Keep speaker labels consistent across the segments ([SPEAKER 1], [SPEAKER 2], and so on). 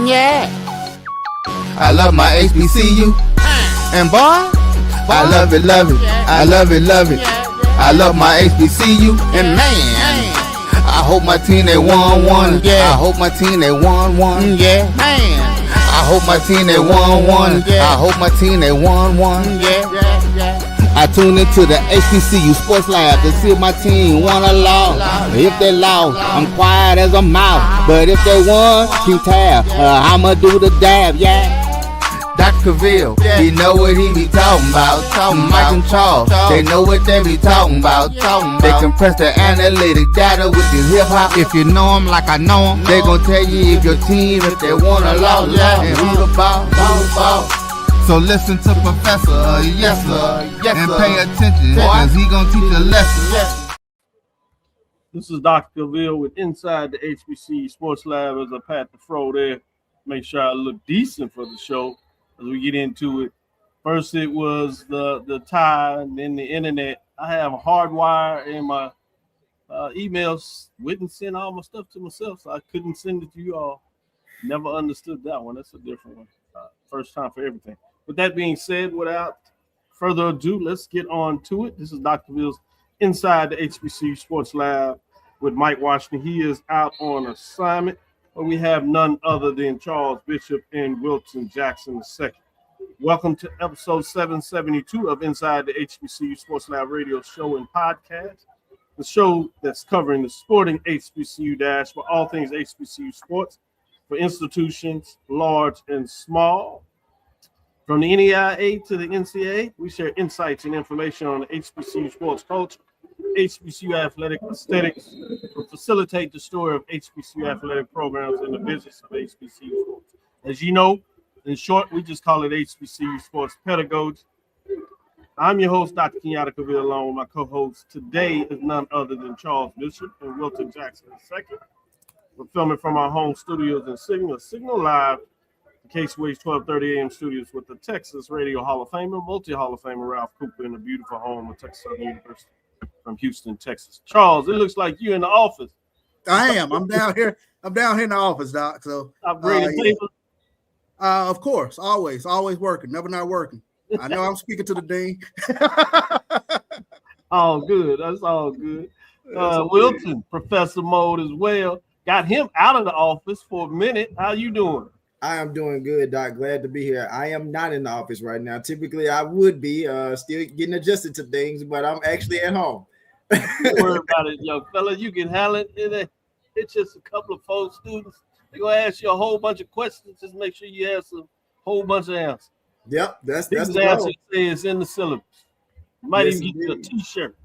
[SPEAKER 1] Yeah. I love my HBCU. And boy, I love it, love it. I love it, love it. I love my HBCU. And man, I hope my team they won. Yeah. I hope my team they won. Yeah. Man, I hope my team they won. Yeah. I hope my team they won. Yeah. I tune into the HBCU Sports Lab to see if my team won or lost. If they lost, I'm quiet as a mouse. But if they won, keep tab. I'ma do the dab, yeah. Dr. Cavil, he know what he be talking about. Mike and Charles, they know what they be talking about. They compress the analytic data with the hip hop. If you know them like I know them, they gon' tell you if your team, if they won or lost, and who the ball. So listen to Professor, yes sir, and pay attention, cause he gonna teach a lesson.
[SPEAKER 2] This is Dr. Cavil with Inside the HBCU Sports Lab as I pat the fro there. Make sure I look decent for the show as we get into it. First it was the tie and then the internet. I have a hard wire in my emails. Wouldn't send all my stuff to myself, so I couldn't send it to you all. Never understood that one. That's a different one. First time for everything. With that being said, without further ado, let's get on to it. This is Dr. Cavil's Inside the HBCU Sports Lab with Mike Washington. He is out on assignment, but we have none other than Charles Bishop and Wilton Jackson II. Welcome to episode 772 of Inside the HBCU Sports Lab radio show and podcast, the show that's covering the sporting HBCU dash for all things HBCU sports for institutions large and small. From the NEIA to the NCAA, we share insights and information on the HBCU sports culture, HBCU athletic aesthetics, to facilitate the story of HBCU athletic programs and the business of HBCU sports. As you know, in short, we just call it HBCU sports pedagogy. I'm your host, Dr. Kenyatta Cavil, along with my co-host. Today is none other than Charles Bishop and Wilton Jackson II. We're filming from our home studios in Signal Live, the Case-Ways 1230 AM studios with the Texas Radio Hall of Famer, multi-Hall of Famer Ralph Cooper in the beautiful home of Texas University from Houston, Texas. Charles, it looks like you're in the office.
[SPEAKER 3] I am. I'm down here in the office, Doc. So
[SPEAKER 2] upgrading paper.
[SPEAKER 3] Of course, always working, never not working. I know I'm speaking to the dean.
[SPEAKER 2] All good. That's all good. Wilton, Professor Mode as well. Got him out of the office for a minute. How you doing?
[SPEAKER 4] I am doing good, Doc. Glad to be here. I am not in the office right now. Typically, I would be still getting adjusted to things, but I'm actually at home.
[SPEAKER 2] Don't worry about it, young fella. You can handle it. It's just a couple of folks, students. They're going to ask you a whole bunch of questions. Just make sure you answer a whole bunch of answers.
[SPEAKER 4] Yep, that's
[SPEAKER 2] the answer. Is in the syllabus. You might even get you a T-shirt.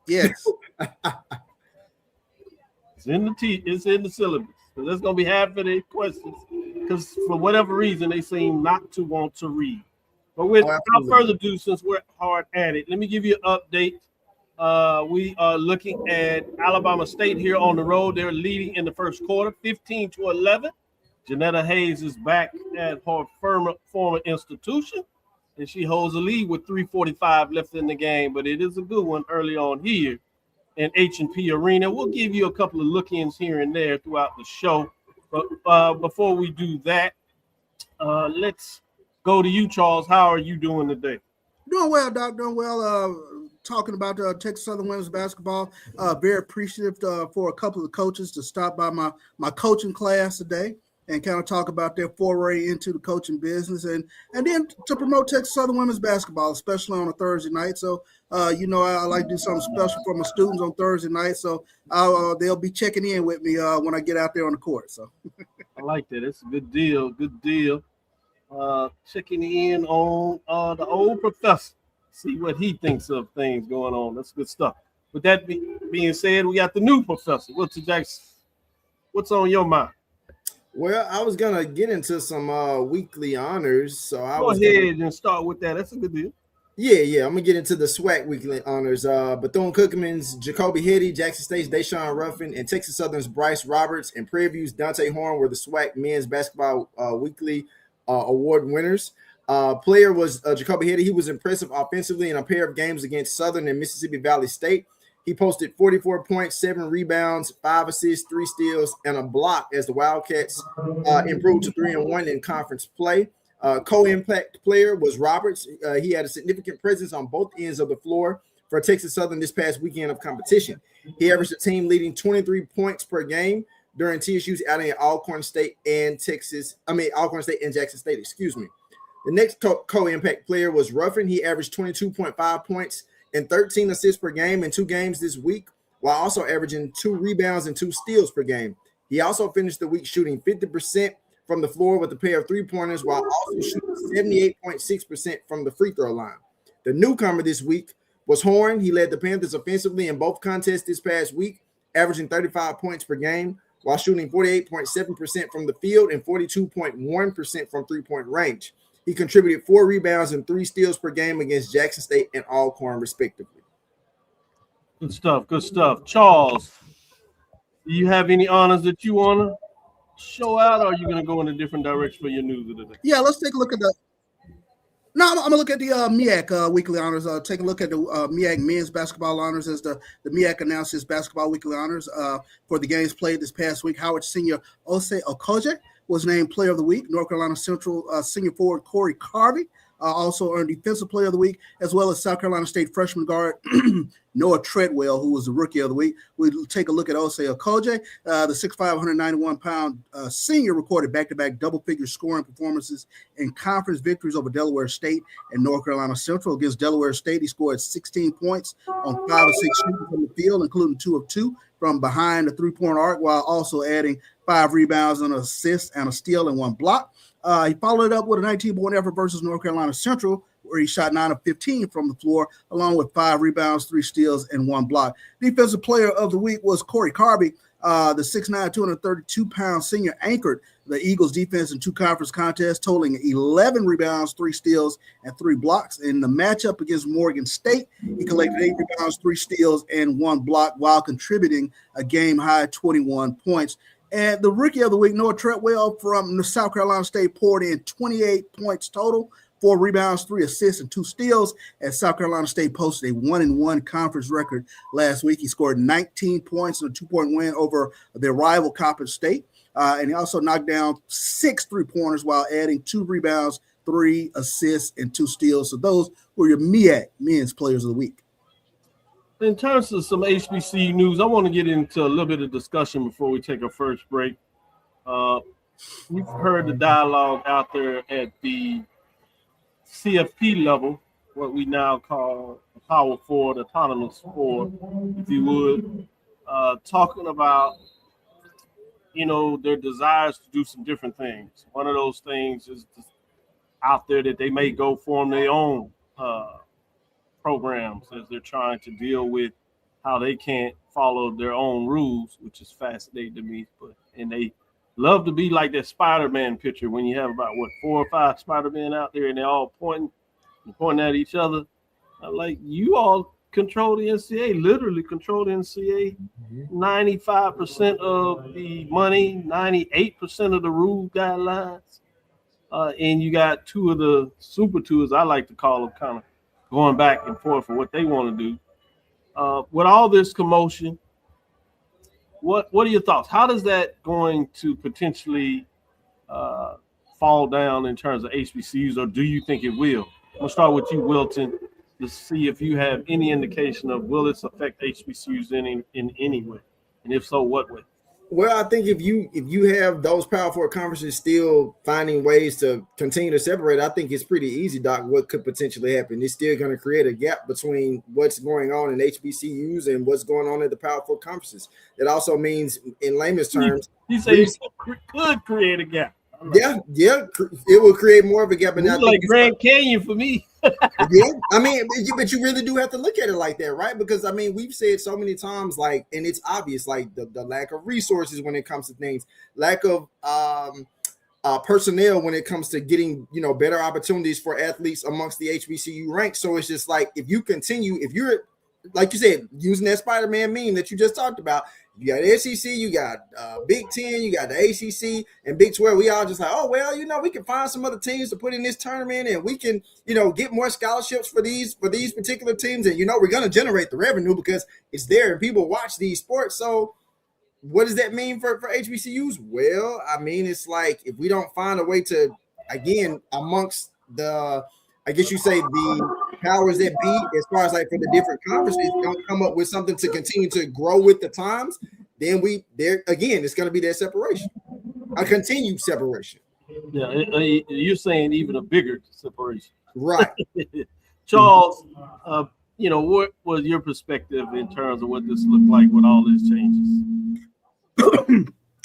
[SPEAKER 3] Yes.
[SPEAKER 2] It's in the syllabus. So that's going to be half of the questions. Because for whatever reason, they seem not to want to read. But without further ado, since we're hard at it, let me give you an update. We are looking at Alabama State here on the road. They're leading in the first quarter, 15-11. Janetta Hayes is back at her former institution, and she holds a lead with 3:45 left in the game. But it is a good one early on here in H&P Arena. We'll give you a couple of look-ins here and there throughout the show. But before we do that, let's go to you, Charles. How are you doing today?
[SPEAKER 3] Doing well, Doc. Doing well. Talking about Texas Southern women's basketball. Very appreciative for a couple of coaches to stop by my coaching class today and kind of talk about their foray into the coaching business and then to promote Texas Southern women's basketball, especially on a Thursday night. So, I like to do something special for my students on Thursday night. So they'll be checking in with me when I get out there on the court. So
[SPEAKER 2] I like that. It's a good deal. Good deal. Checking in on the old professor. See what he thinks of things going on. That's good stuff. With that being said, we got the new professor. Wilton Jackson, what's on your mind?
[SPEAKER 4] Well, I was gonna get into some weekly honors, so
[SPEAKER 2] go ahead and start with that. That's a good deal.
[SPEAKER 4] Yeah. I'm gonna get into the SWAC weekly honors. Bethune-Cookman's Jacoby Hetty, Jackson State's Deshaun Ruffin, and Texas Southern's Bryce Roberts, and Prairie View's Dante Horn were the SWAC men's basketball weekly award winners. Player was Jacoby Hetty. He was impressive offensively in a pair of games against Southern and Mississippi Valley State. He posted 44 points, 7 rebounds, 5 assists, 3 steals, and a block as the Wildcats improved to 3-1 in conference play. Co-impact player was Roberts. He had a significant presence on both ends of the floor for Texas Southern this past weekend of competition. He averaged a team leading 23 points per game during TSU's outing at Alcorn State and Alcorn State and Jackson State, excuse me. The next co-impact player was Ruffin. He averaged 22.5 points and 13 assists per game in 2 games this week, while also averaging 2 rebounds and 2 steals per game. He also finished the week shooting 50% from the floor with a pair of 3-pointers, while also shooting 78.6% from the free throw line. The newcomer this week was Horn. He led the Panthers offensively in both contests this past week, averaging 35 points per game, while shooting 48.7% from the field and 42.1% from three-point range. He contributed 4 rebounds and 3 steals per game against Jackson State and Alcorn, respectively.
[SPEAKER 2] Good stuff. Good stuff. Charles, do you have any honors that you want to show out, or are you going to go in a different direction for your news of the day?
[SPEAKER 3] Yeah, let's take a look at the. No, I'm going to look at the MEAC weekly honors. Take a look at the MEAC men's basketball honors as the MEAC announced his basketball weekly honors for the games played this past week. Howard senior Osei Okoje was named Player of the Week. North Carolina Central senior forward Corey Carvey also earned Defensive Player of the Week, as well as South Carolina State freshman guard Noah Treadwell, who was the Rookie of the Week. We'll take a look at Osei Okoje. The 6'5", 191-pound senior recorded back-to-back double-figure scoring performances in conference victories over Delaware State and North Carolina Central. Against Delaware State, he scored 16 points on 5 of 6 shooting from the field, including 2 of 2 from behind the three-point arc, while also adding 5 rebounds, an assist, and a steal, and 1 block. He followed it up with a 19-point effort versus North Carolina Central, where he shot 9 of 15 from the floor, along with 5 rebounds, 3 steals, and 1 block. Defensive Player of the Week was Corey Carvey. The 6'9", 232-pound senior anchored the Eagles' defense in 2 conference contests, totaling 11 rebounds, 3 steals, and 3 blocks. In the matchup against Morgan State, he collected 8 rebounds, 3 steals, and 1 block, while contributing a game-high 21 points. And the Rookie of the Week, Noah Treadwell from South Carolina State, poured in 28 points total, 4 rebounds, 3 assists, and 2 steals, as South Carolina State posted a 1-1 conference record last week. He scored 19 points in a 2-point win over their rival Coppin State, and he also knocked down 6 3-pointers while adding 2 rebounds, 3 assists, and 2 steals. So those were your MEAC men's players of the week.
[SPEAKER 2] In terms of some HBCU news, I want to get into a little bit of discussion before we take our first break. We've heard the dialogue out there at the CFP level, what we now call the Power Forward, Autonomous Forward, if you would, talking about, their desires to do some different things. One of those things is out there that they may go form their own programs as they're trying to deal with how they can't follow their own rules, which is fascinating to me. And they love to be like that Spider-Man picture when you have about 4 or 5 Spider-Man out there and they're all pointing at each other. Like, you all control the NCAA, literally control the NCAA. 95% of the money, 98% of the rule guidelines, and you got 2 of the super 2s, I like to call them, kind of going back and forth for what they want to do. With all this commotion, what are your thoughts? How does that going to potentially fall down in terms of HBCUs, or do you think it will? I'm going to start with you, Wilton, to see if you have any indication of will this affect HBCUs in any way, and if so, what way?
[SPEAKER 4] Well, I think if you have those Power Four conferences still finding ways to continue to separate, I think it's pretty easy, Doc, what could potentially happen. It's still going to create a gap between what's going on in HBCUs and what's going on in the Power Four conferences. It also means, in layman's terms,
[SPEAKER 2] you say it could create a gap.
[SPEAKER 4] Yeah, it will create more of a gap. And
[SPEAKER 2] it's like Grand Canyon for me.
[SPEAKER 4] Yeah, I mean, but you really do have to look at it like that, right? Because I mean, we've said so many times, like, and it's obvious, like the lack of resources when it comes to things, lack of personnel when it comes to getting, better opportunities for athletes amongst the HBCU ranks. So it's just like, if you're like you said, using that Spider-Man meme that you just talked about, You got SEC, you got Big 10, you got the ACC and Big 12. We all just like, oh, well, we can find some other teams to put in this tournament, and we can, get more scholarships for these particular teams. And, we're going to generate the revenue because it's there and people watch these sports. So what does that mean for HBCUs? Well, I mean, it's like if we don't find a way to, again, amongst the, I guess you say the powers that be, as far as like for the different conferences, don't come up with something to continue to grow with the times, then it's going to be that separation, a continued separation.
[SPEAKER 2] Yeah, you're saying even a bigger separation,
[SPEAKER 4] right?
[SPEAKER 2] Charles, what was your perspective in terms of what this looked like with all these changes?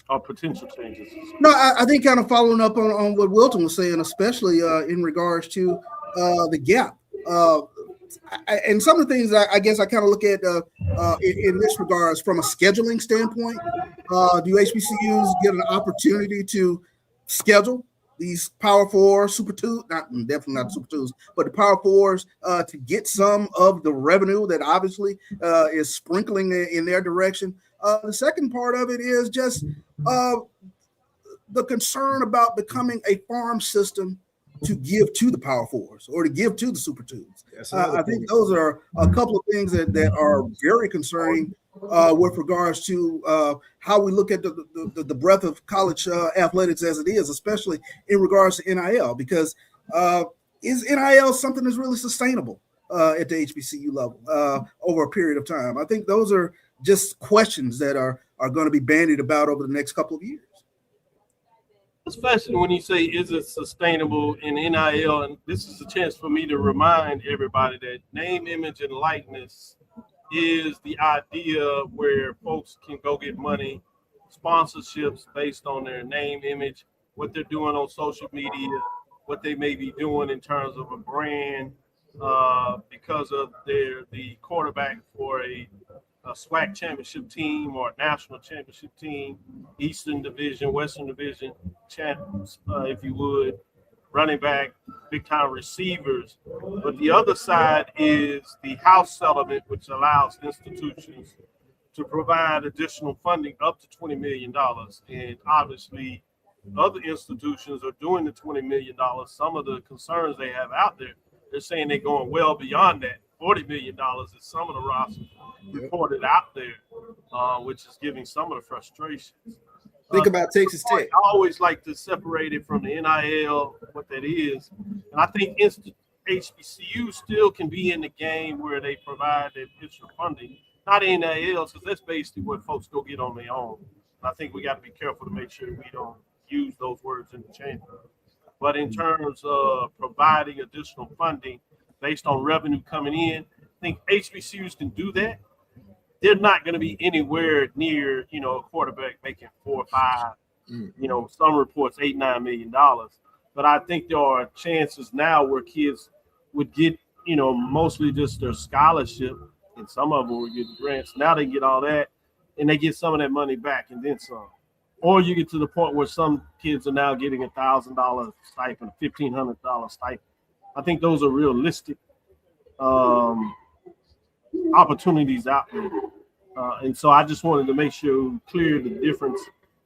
[SPEAKER 2] Or potential changes?
[SPEAKER 3] No, I think kind of following up on what Wilton was saying, especially in regards to the gap. And some of the things I guess I kind of look at in this regards from a scheduling standpoint. Do HBCUs get an opportunity to schedule these Power Four, Super Two, definitely not Super Twos, but the Power Fours to get some of the revenue that obviously is sprinkling in their direction? The second part of it is just the concern about becoming a farm system to give to the Power Fours or to give to the Super Twos. I think those are a couple of things that are very concerning with regards to how we look at the breadth of college athletics as it is, especially in regards to NIL, because is NIL something that's really sustainable at the HBCU level over a period of time? I think those are just questions that are going to be bandied about over the next couple of years.
[SPEAKER 2] Especially when you say, is it sustainable in NIL? And this is a chance for me to remind everybody that name, image, and likeness is the idea where folks can go get money, sponsorships based on their name, image, what they're doing on social media, what they may be doing in terms of a brand, because of the quarterback for a SWAC championship team or a national championship team, Eastern Division, Western Division champions, if you would, running back, big time receivers. But the other side is the house settlement, which allows institutions to provide additional funding up to $20 million. And obviously, other institutions are doing the $20 million. Some of the concerns they have out there, they're saying they're going well beyond that. $40 million is some of the rosters reported out there, which is giving some of the frustrations.
[SPEAKER 4] Think about Texas Tech.
[SPEAKER 2] I always like to separate it from the NIL, what that is. And I think HBCU still can be in the game where they provide that additional funding, not NIL, because that's basically what folks go get on their own. And I think we got to be careful to make sure we don't use those words in the chamber. But in terms of providing additional funding based on revenue coming in, I think HBCUs can do that. They're not going to be anywhere near, a quarterback making 4 or 5, some reports $8-9 million. But I think there are chances now where kids would get, mostly just their scholarship, and some of them would get grants. Now they get all that, and they get some of that money back and then some. Or you get to the point where some kids are now getting $1,000 stipend, $1,500 stipend. I think those are realistic opportunities out there. And so I just wanted to make sure we clear the difference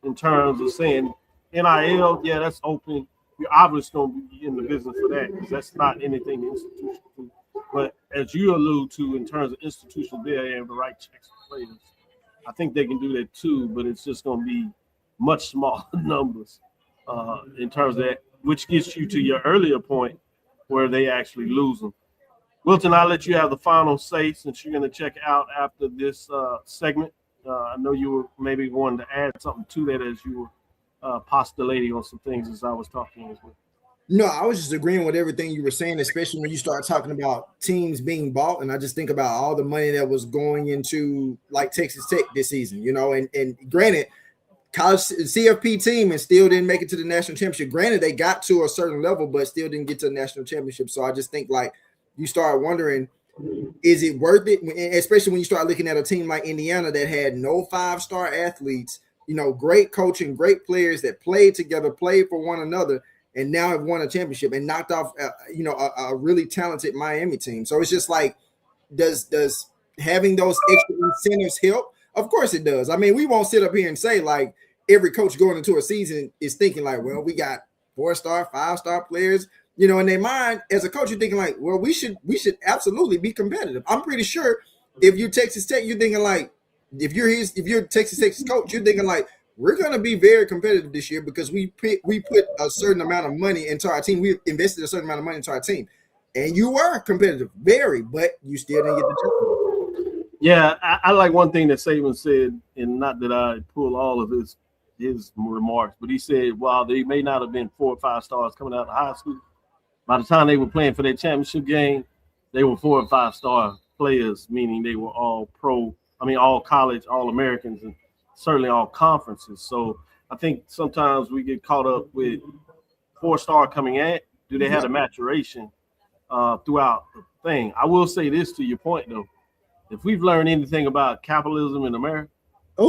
[SPEAKER 2] in terms of saying NIL, yeah, that's open. You're obviously going to be in the business for that because that's not anything institutional. But as you allude to, in terms of institutional, they have the right checks and players. I think they can do that too, but it's just going to be much smaller numbers in terms of that, which gets you to your earlier point where they actually lose them. Wilton, I'll let you have the final say since you're going to check out after this segment. I know you were maybe wanting to add something to that as you were postulating on some things as I was talking as well.
[SPEAKER 4] No, I was just agreeing with everything you were saying, especially when you start talking about teams being bought. And I just think about all the money that was going into like Texas Tech this season, and granted, college CFP team and still didn't make it to the national championship. Granted, they got to a certain level, but still didn't get to the national championship. So I just think like you start wondering, is it worth it? Especially when you start looking at a team like Indiana that had no 5-star athletes, great coaching, great players that played together, played for one another, and now have won a championship and knocked off, a really talented Miami team. So it's just like, does having those extra incentives help? Of course it does. I mean, we won't sit up here and say like every coach going into a season is thinking like, well, we got 4-star, 5-star players. You know, in their mind, as a coach, you're thinking like, well, we should absolutely be competitive. I'm pretty sure if you're Texas Tech, you're thinking like, if you're Texas coach, you're thinking like, we're going to be very competitive this year because we put a certain amount of money into our team. We invested a certain amount of money into our team, and you were competitive, very, but you still didn't get the job.
[SPEAKER 2] Yeah, I like one thing that Saban said, and not that I pull all of his remarks, but he said, while they may not have been 4 or 5 stars coming out of high school, by the time they were playing for their championship game, they were 4 or 5-star players, meaning they were all all college, all Americans, and certainly all conferences. So I think sometimes we get caught up with 4-star coming in. Do they have a maturation throughout the thing? I will say this to your point, though. If we've learned anything about capitalism in America,
[SPEAKER 4] I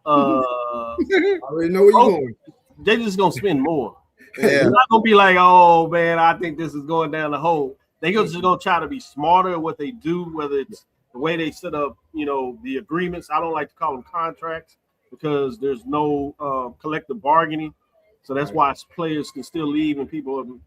[SPEAKER 4] already know where you're going.
[SPEAKER 2] They're just going to spend more.
[SPEAKER 1] Yeah.
[SPEAKER 2] They're not going to be like, oh, man, I think this is going down the hole. They're just going to try to be smarter at what they do, whether it's the way they set up, the agreements. I don't like to call them contracts because there's no collective bargaining. So that's why players can still leave and people,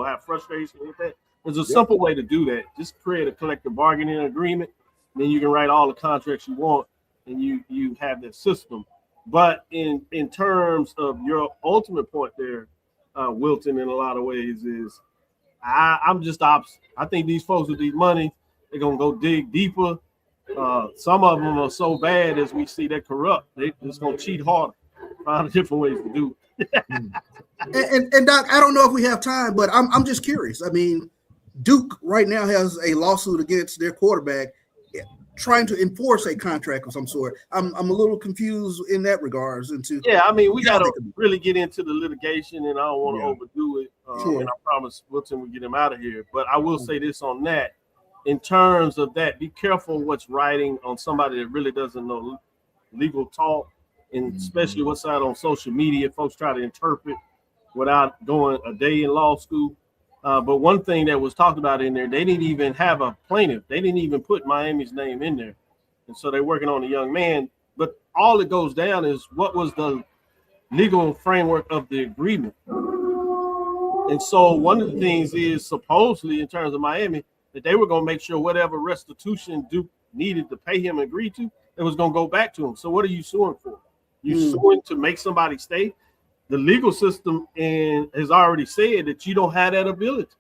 [SPEAKER 2] have frustration with that. There's a simple way to do that. Just create a collective bargaining agreement. Then you can write all the contracts you want and you have that system. But in terms of your ultimate point there, Wilton, in a lot of ways, is I'm just opposite. I think these folks with these money, they're going to go dig deeper. Some of them are so bad as we see they're corrupt. They're just going to cheat harder, find different ways to do it.
[SPEAKER 3] and Doc, I don't know if we have time, but I'm just curious. I mean, Duke right now has a lawsuit against their quarterback trying to enforce a contract of some sort. I'm a little confused in that regards.
[SPEAKER 2] We got to really get into the litigation, and I don't want to overdo it. And I promise Wilton will get him out of here. But I will say this on that. In terms of that, be careful what's writing on somebody that really doesn't know legal talk, and especially what's out on social media. Folks try to interpret without going a day in law school. But one thing that was talked about in there, they didn't even have a plaintiff. They didn't even put Miami's name in there. And so they're working on a young man. But all it goes down is what was the legal framework of the agreement. And so one of the things is supposedly in terms of Miami, that they were going to make sure whatever restitution Duke needed to pay him and agree to, it was going to go back to him. So what are you suing for? You suing to make somebody stay? The legal system has already said that you don't have that ability.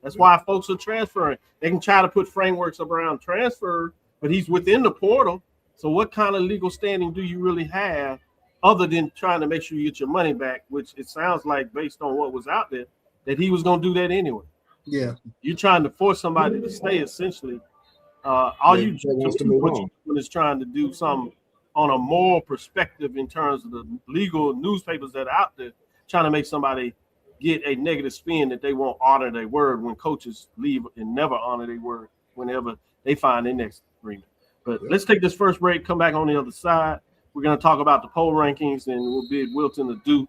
[SPEAKER 2] That's why folks are transferring. They can try to put frameworks around transfer, but he's within the portal. So what kind of legal standing do you really have other than trying to make sure you get your money back, which it sounds like based on what was out there, that he was going to do that anyway.
[SPEAKER 3] Yeah.
[SPEAKER 2] You're trying to force somebody to stay essentially. All you is trying to do something on a moral perspective in terms of the legal newspapers that are out there, trying to make somebody get a negative spin that they won't honor their word when coaches leave and never honor their word whenever they find their next agreement. But let's take this first break, come back on the other side. We're going to talk about the poll rankings, and we'll bid Wilton to do.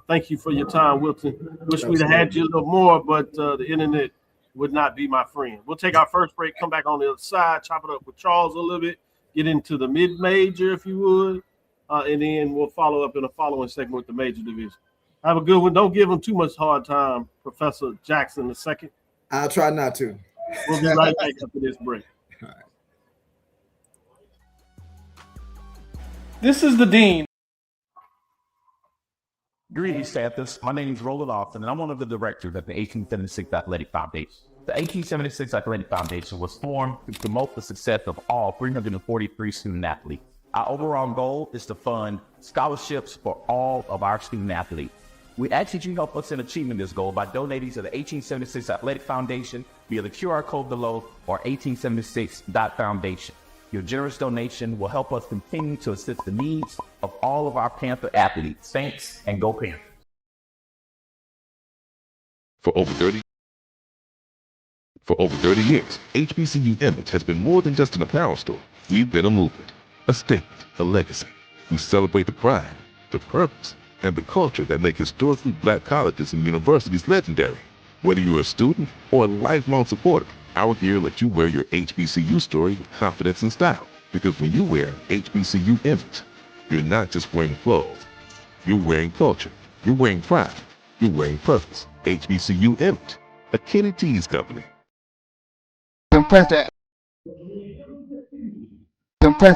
[SPEAKER 2] Thank you for your time, Wilton. Wish we'd have had you a little more, but the internet would not be my friend. We'll take our first break, come back on the other side, chop it up with Charles a little bit, get into the mid-major, if you would, and then we'll follow up in a following segment with the major division. Have a good one. Don't give him too much hard time, Professor Jackson II.
[SPEAKER 4] I'll try not to.
[SPEAKER 2] We'll be right back after this break.
[SPEAKER 4] All right.
[SPEAKER 5] This is the Dean.
[SPEAKER 6] Greetings, Santhus. My name is Roland Austin, and I'm one of the directors at the 1876 Athletic Foundation. The 1876 Athletic Foundation was formed to promote the success of all 343 student athletes. Our overall goal is to fund scholarships for all of our student athletes. We ask that you help us in achieving this goal by donating to the 1876 Athletic Foundation via the QR code below or 1876.foundation. Your generous donation will help us continue to assist the needs of all of our Panther athletes. Thanks, and go Panthers.
[SPEAKER 7] For over 30 years, HBCU Image has been more than just an apparel store. We've been a movement, a statement, a legacy. We celebrate the pride, the purpose, and the culture that make historically black colleges and universities legendary. Whether you're a student or a lifelong supporter, our gear lets you wear your HBCU story with confidence and style. Because when you wear HBCU image, you're not just wearing clothes. You're wearing culture. You're wearing pride. You're wearing purpose. HBCU image, a Kenny T's company.
[SPEAKER 1] Compress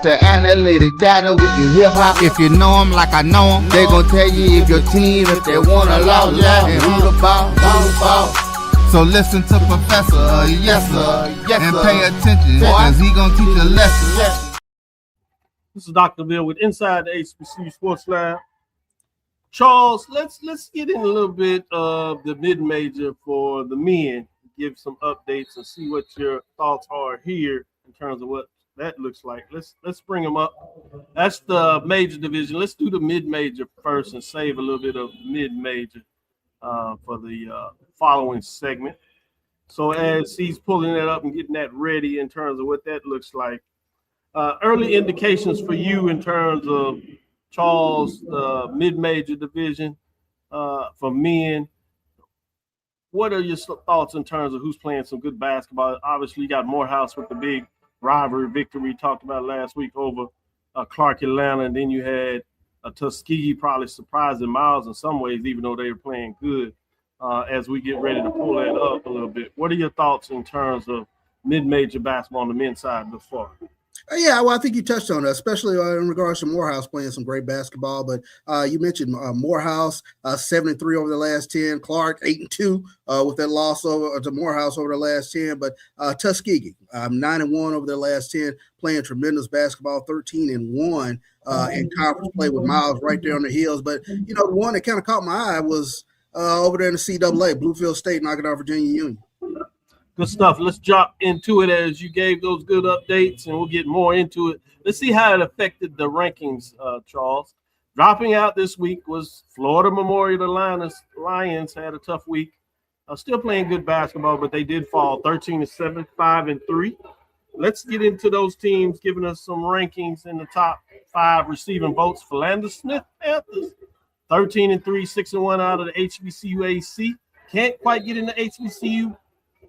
[SPEAKER 1] the analytic data with your hip hop. If you know them like I know them, they gon' tell you if your team, if they wanna law, and who the ball. So listen to Professor, yes sir, and pay attention, cause he gon' teach a lesson.
[SPEAKER 2] This is Dr. Bill with Inside the HBCU Sports Lab. Charles, let's get in a little bit of the mid-major for the men. Give some updates and see what your thoughts are here in terms of what that looks like. Let's bring them up. That's the major division. Let's do the mid-major first and save a little bit of mid-major for the following segment. So as he's pulling that up and getting that ready in terms of what that looks like, early indications for you in terms of Charles, the mid-major division for men. What are your thoughts in terms of who's playing some good basketball? Obviously, you got Morehouse with the big rivalry victory we talked about last week over Clark Atlanta, and then you had Tuskegee probably surprising Miles in some ways, even though they were playing good. As we get ready to pull that up a little bit, what are your thoughts in terms of mid-major basketball on the men's side thus far?
[SPEAKER 3] Yeah, well, I think you touched on that, especially in regards to Morehouse playing some great basketball. But you mentioned Morehouse 7-3 over the last 10, Clark 8-2 with that loss over to Morehouse over the last 10. But Tuskegee 9-1 over the last 10, playing tremendous basketball, 13-1 in conference play with Miles right there on the heels. But the one that kind of caught my eye was over there in the CAA, Bluefield State knocking out Virginia Union.
[SPEAKER 2] Good stuff. Let's drop into it as you gave those good updates, and we'll get more into it. Let's see how it affected the rankings, Charles. Dropping out this week was Florida Memorial. The Lions had a tough week. Still playing good basketball, but they did fall 13-7, 5-3. Let's get into those teams giving us some rankings in the top 5 receiving votes. Philander Smith Panthers, 13-3, 6-1 out of the HBCU AC. Can't quite get in the HBCU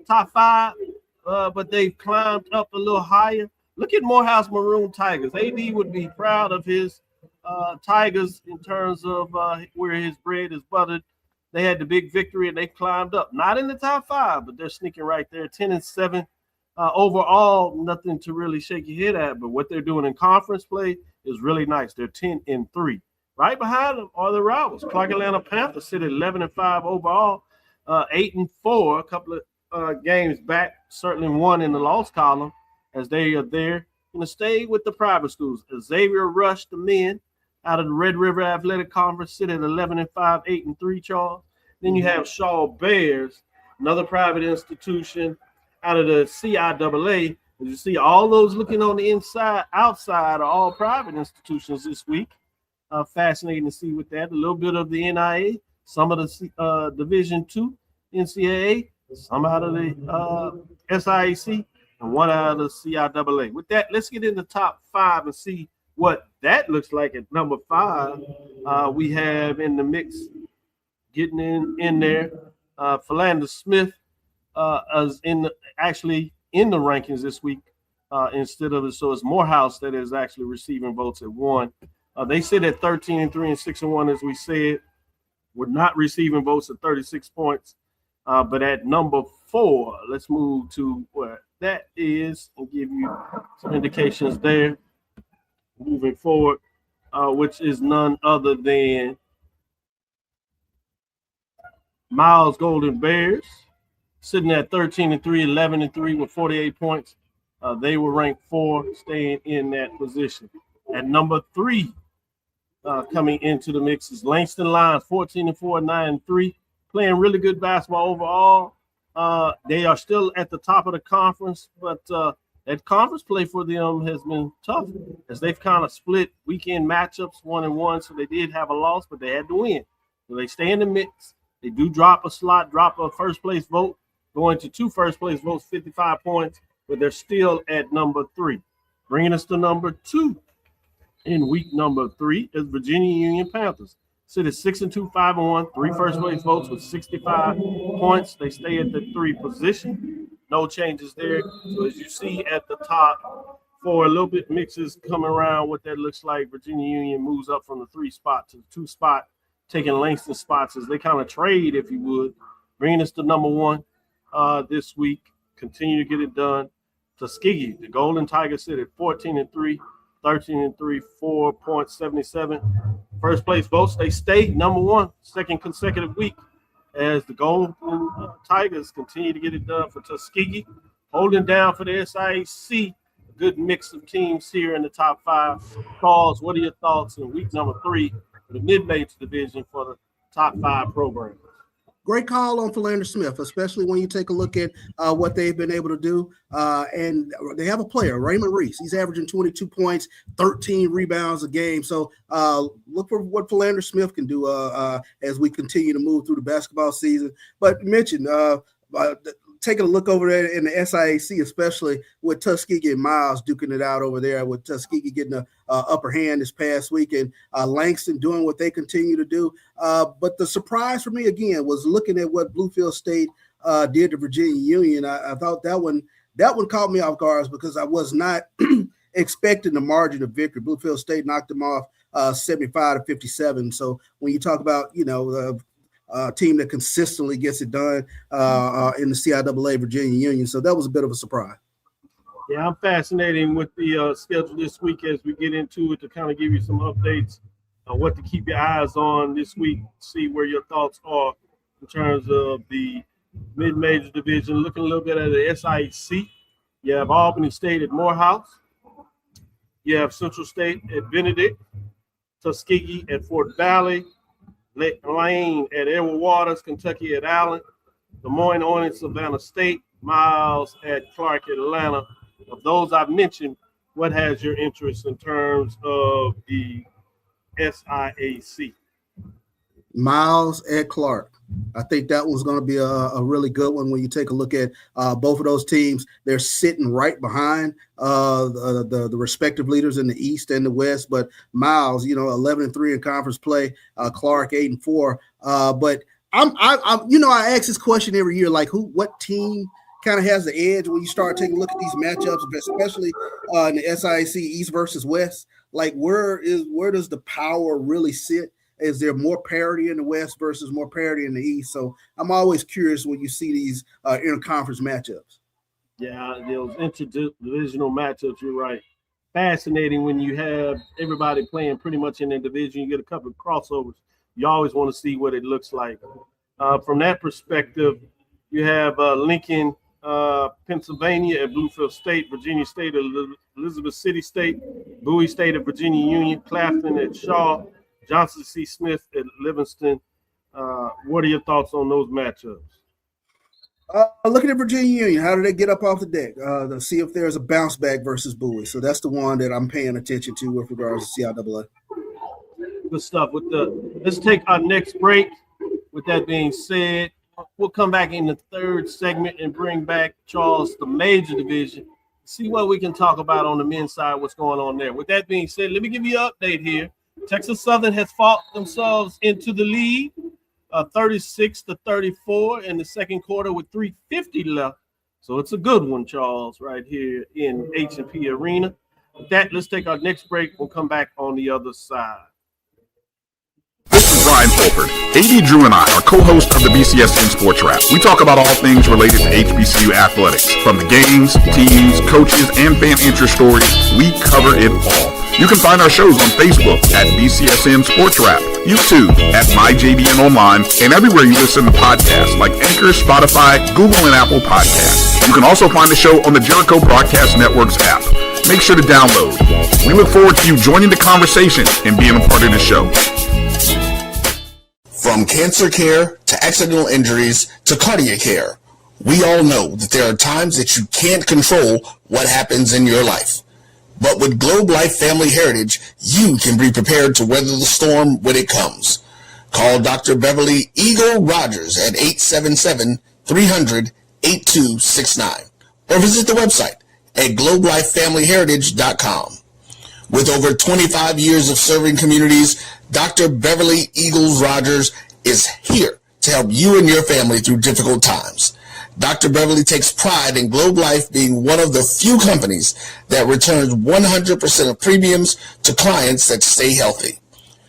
[SPEAKER 2] top 5, but they've climbed up a little higher. Look at Morehouse Maroon Tigers. AD would be proud of his Tigers in terms of where his bread is buttered. They had the big victory and they climbed up. Not in the top 5, but they're sneaking right there. 10-7. Overall, nothing to really shake your head at, but what they're doing in conference play is really nice. They're 10-3. Right behind them are the rivals. Clark Atlanta Panthers sit at 11-5 overall, 8-4. A couple of games back, certainly one in the loss column as they are there. Going to stay with the private schools. Xavier Rush, the men out of the Red River Athletic Conference, sit at 11-5, 8-3, Charles. Then you have Shaw Bears, another private institution out of the CIAA. As you see, all those looking on the outside are all private institutions this week. Fascinating to see with that. A little bit of the NIA, some of the Division II NCAA, some out of the SIAC, and one out of the CIAA. With that, let's get in the top 5 and see what that looks like at number 5. We have in the mix, getting in there, Philander Smith is actually in the rankings this week instead of it. So it's Morehouse that is actually receiving votes at 1. They sit at 13-3 and 6-1, as we said. We're not receiving votes at 36 points. But at number 4, let's move to where that is and give you some indications there moving forward, which is none other than Miles Golden Bears, sitting at 13-3, 11-3 with 48 points. They were ranked 4, staying in that position. At number 3, coming into the mix is Langston Lions, 14-4, 9-3. Playing really good basketball overall. They are still at the top of the conference, but that conference play for them has been tough as they've kind of split weekend matchups 1-1. So they did have a loss, but they had to win. So they stay in the mix. They do drop a first place vote, going to 2 first place votes, 55 points, but they're still at number 3. Bringing us to number 2 in week number 3 is Virginia Union Panthers. Sit at 6-2, 5-1, 3 first place votes with 65 points. They stay at the 3 position. No changes there. So as you see at the top before. A little bit mixes coming around what that looks like. Virginia Union moves up from the 3 spot to the 2 spot, taking Langston's spots as they kind of trade, if you would, bringing us to number 1 this week. Continue to get it done. Tuskegee, the Golden Tigers, sit at 14-3, 13-3, 4.77. First place votes, they stay number 1, second consecutive week, as the Golden Tigers continue to get it done for Tuskegee, holding down for the SIAC. A good mix of teams here in the top 5. Charles, what are your thoughts in week number 3 for the mid-major division for the top 5 programs?
[SPEAKER 3] Great call on Philander Smith, especially when you take a look at what they've been able to do. And they have a player, Raymond Reese. He's averaging 22 points, 13 rebounds a game. So look for what Philander Smith can do as we continue to move through the basketball season. But mention taking a look over there in the SIAC, especially with Tuskegee and Miles duking it out over there, with Tuskegee getting the upper hand this past week, and Langston doing what they continue to do. But the surprise for me, again, was looking at what Bluefield State did to Virginia Union. I thought that one caught me off guard because I was not expecting the margin of victory. Bluefield State knocked them off 75-57. So when you talk about, team that consistently gets it done in the CIAA Virginia Union. So that was a bit of a surprise.
[SPEAKER 2] Yeah, I'm fascinated with the schedule this week as we get into it to kind of give you some updates on what to keep your eyes on this week, see where your thoughts are in terms of the mid-major division. Looking a little bit at the SIAC, you have Albany State at Morehouse. You have Central State at Benedict, Tuskegee at Fort Valley, Lane at Edward Waters, Kentucky at Allen, Des Moines at Savannah State, Miles at Clark, Atlanta. Of those I've mentioned, what has your interest in terms of the SIAC?
[SPEAKER 3] Miles at Clark. I think that one's going to be a really good one when you take a look at both of those teams. They're sitting right behind the respective leaders in the East and the West. But Miles, 11-3 in conference play. Clark 8-4. But I ask this question every year, like what team kind of has the edge when you start taking a look at these matchups, especially in the SIAC East versus West. Like where does the power really sit? Is there more parity in the West versus more parity in the East? So I'm always curious when you see these interconference matchups.
[SPEAKER 2] Yeah, those interdivisional matchups, you're right. Fascinating when you have everybody playing pretty much in their division. You get a couple of crossovers. You always want to see what it looks like. From that perspective, you have Lincoln, Pennsylvania at Bluefield State, Virginia State at Elizabeth City State, Bowie State at Virginia Union, Clafton at Shaw, Johnson C. Smith at Livingston. What are your thoughts on those matchups?
[SPEAKER 3] Looking at Virginia Union, how do they get up off the deck? To see if there's a bounce back versus Bowie. So that's the one that I'm paying attention to with regards to CIAA.
[SPEAKER 2] Good stuff. Let's take our next break. With that being said, we'll come back in the third segment and bring back Charles, the major division. See what we can talk about on the men's side, what's going on there. With that being said, let me give you an update here. Texas Southern has fought themselves into the lead, 36-34 in the second quarter with 3:50 left. So it's a good one, Charles, right here in H&P Arena. With that, let's take our next break. We'll come back on the other side.
[SPEAKER 8] This is Ryan Fulford. AD Drew and I are co-hosts of the BCSN Sports Wrap. We talk about all things related to HBCU athletics. From the games, teams, coaches, and fan interest stories, we cover it all. You can find our shows on Facebook at BCSN Sports Wrap, YouTube at MyJBN Online, and everywhere you listen to podcasts like Anchor, Spotify, Google, and Apple Podcasts. You can also find the show on the Jericho Broadcast Network's app. Make sure to download. We look forward to you joining the conversation and being a part of the show.
[SPEAKER 9] From cancer care to accidental injuries to cardiac care, we all know that there are times that you can't control what happens in your life. But with Globe Life Family Heritage, you can be prepared to weather the storm when it comes. Call Dr. Beverly Eagle Rogers at 877-300-8269 or visit the website at globelifefamilyheritage.com. With over 25 years of serving communities, Dr. Beverly Eagles Rogers is here to help you and your family through difficult times. Dr. Beverly takes pride in Globe Life being one of the few companies that returns 100% of premiums to clients that stay healthy.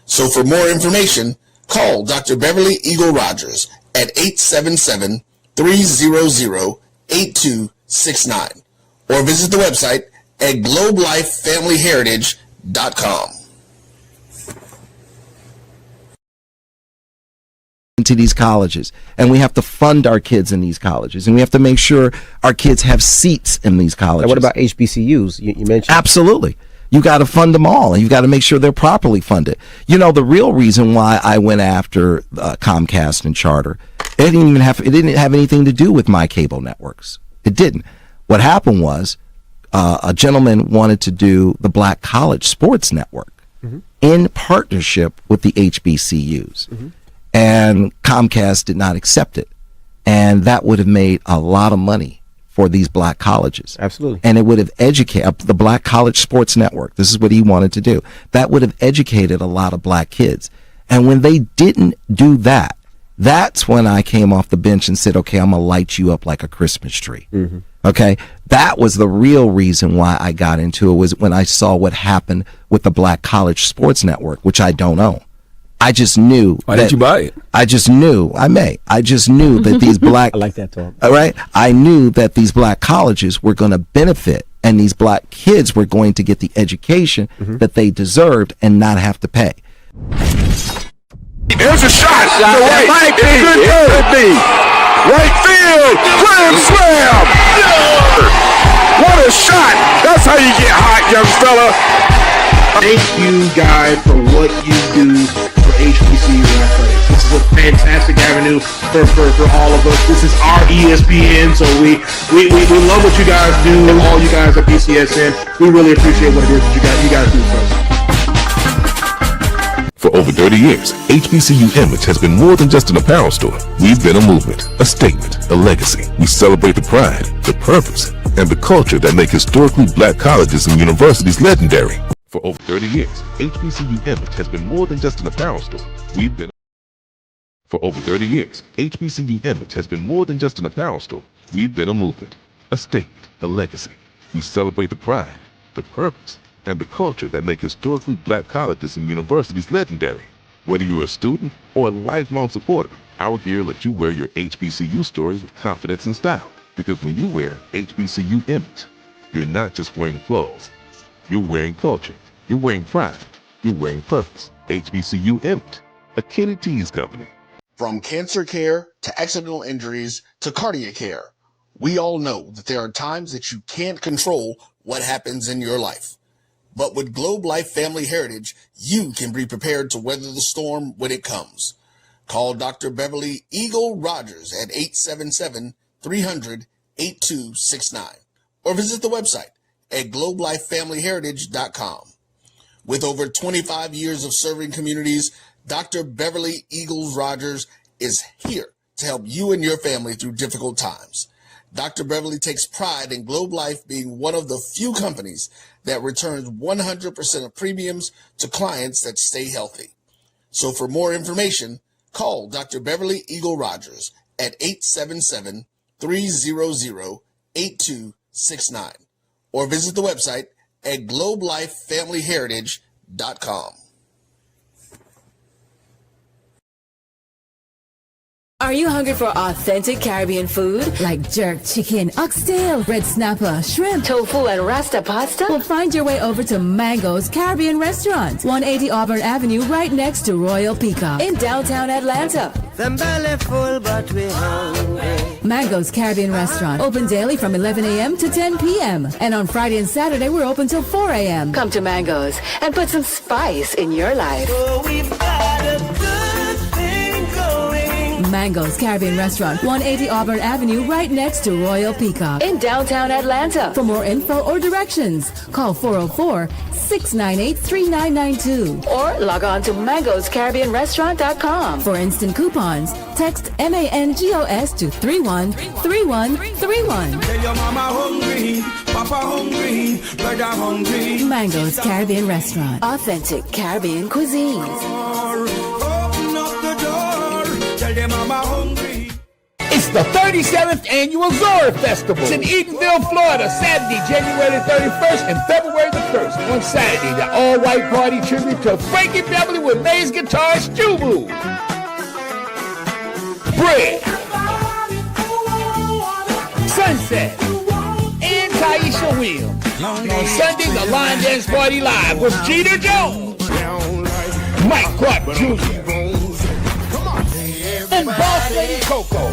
[SPEAKER 9] So for more information, call Dr. Beverly Eagle Rogers at 877-300-8269 or visit the website at globelifefamilyheritage.com.
[SPEAKER 10] Into these colleges, and we have to fund our kids in these colleges, and we have to make sure our kids have seats in these colleges.
[SPEAKER 11] And what about HBCUs? You mentioned
[SPEAKER 10] absolutely. You got to fund them all, and you got to make sure they're properly funded. You know, the real reason why I went after Comcast and Charter, it didn't have anything to do with my cable networks. It didn't. What happened was a gentleman wanted to do the Black College Sports Network in partnership with the HBCUs. And Comcast did not accept it. And that would have made a lot of money for these black colleges.
[SPEAKER 11] Absolutely.
[SPEAKER 10] And it would have educated the Black College Sports Network. This is what he wanted to do. That would have educated a lot of black kids. And when they didn't do that, that's when I came off the bench and said, okay, I'm going to light you up like a Christmas tree. Okay. That was the real reason why I got into it, was when I saw what happened with the Black College Sports Network, which I don't own. I just knew.
[SPEAKER 12] Why didn't you buy it?
[SPEAKER 10] I just knew. I just knew that these black.
[SPEAKER 11] I like that talk.
[SPEAKER 10] All right. I knew that these black colleges were going to benefit, and these black kids were going to get the education that they deserved and not have to pay.
[SPEAKER 8] There's a shot. The right. It could be. Right field. Grand slam. What a shot. That's how you get hot, young fella.
[SPEAKER 13] Thank you, guys, for what you do for HBCU athletics. This is a fantastic avenue for all of us. This is our ESPN, so we love what you guys do, all you guys at BCSN. We really appreciate what it is that you guys do for us.
[SPEAKER 7] For over 30 years, HBCU Image has been more than just an apparel store. We've been a movement, a statement, a legacy. We celebrate the pride, the purpose, and the culture that make historically black colleges and universities legendary. For over 30 years, HBCU Image has been more than just an apparel store. For over 30 years, HBCU Image has been more than just an apparel store. We've been a movement, a statement, a legacy. We celebrate the pride, the purpose, and the culture that make historically black colleges and universities legendary. Whether you're a student or a lifelong supporter, our gear lets you wear your HBCU stories with confidence and style. Because when you wear HBCU Image, you're not just wearing clothes. You're wearing culture. You're wearing pride. You're wearing purpose. HBCU Image, a Kenny T's company.
[SPEAKER 9] From cancer care to accidental injuries to cardiac care, we all know that there are times that you can't control what happens in your life. But with Globe Life Family Heritage, you can be prepared to weather the storm when it comes. Call Dr. Beverly Eagle Rogers at 877-300-8269 or visit the website at globelifefamilyheritage.com. With over 25 years of serving communities, Dr. Beverly Eagles Rogers is here to help you and your family through difficult times. Dr. Beverly takes pride in Globe Life being one of the few companies that returns 100% of premiums to clients that stay healthy. So for more information, call Dr. Beverly Eagle Rogers at 877-300-8269 or visit the website at globelifefamilyheritage.com.
[SPEAKER 14] Are you hungry for authentic Caribbean food? Like jerk chicken, oxtail, red snapper, shrimp, tofu, and rasta pasta? Well, find your way over to Mango's Caribbean Restaurant, 180 Auburn Avenue, right next to Royal Peacock in downtown Atlanta.
[SPEAKER 15] Them belly full, but we hungry.
[SPEAKER 14] Mango's Caribbean Restaurant, open daily from 11 a.m. to 10 p.m. And on Friday and Saturday, we're open till 4 a.m. Come to Mango's and put some spice in your life.
[SPEAKER 15] Oh, we've got a good thing going.
[SPEAKER 14] Mango's Caribbean Restaurant, 180 Auburn Avenue, right next to Royal Peacock in downtown Atlanta. For more info or directions, call 404-698-3992 or log on to mangoscaribbeanrestaurant.com. For instant coupons, text MANGOS to 313131.
[SPEAKER 15] Tell your mama hungry, papa hungry, brother hungry.
[SPEAKER 14] Mango's Caribbean Restaurant, authentic Caribbean cuisines.
[SPEAKER 15] Open up the door, tell them mama hungry.
[SPEAKER 16] It's
[SPEAKER 12] It's the 37th Annual Zora Festival. It's in Edenville, Florida, Saturday, January 31st and February the 1st. On Saturday, the all-white party tribute to Frankie Beverly with bass guitarist Jubu. Bread, Sunset, and Taisha Will. And on Sunday, the Line Dance Party Live with Jeter Jones, Mike Clark Jr., and Boss Lady Coco.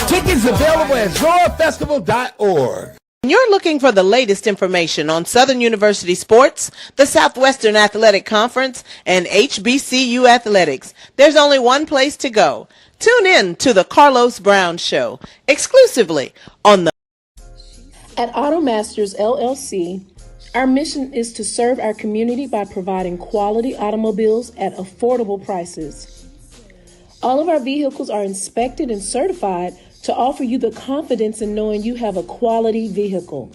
[SPEAKER 12] Tickets available at zorafestival.org.
[SPEAKER 16] You're looking for the latest information on Southern University sports, the Southwestern Athletic Conference, and HBCU athletics. There's only one place to go. Tune in to the Carlos Brown Show, exclusively on the...
[SPEAKER 17] At AutoMasters LLC, our mission is to serve our community by providing quality automobiles at affordable prices. All of our vehicles are inspected and certified to offer you the confidence in knowing you have a quality vehicle.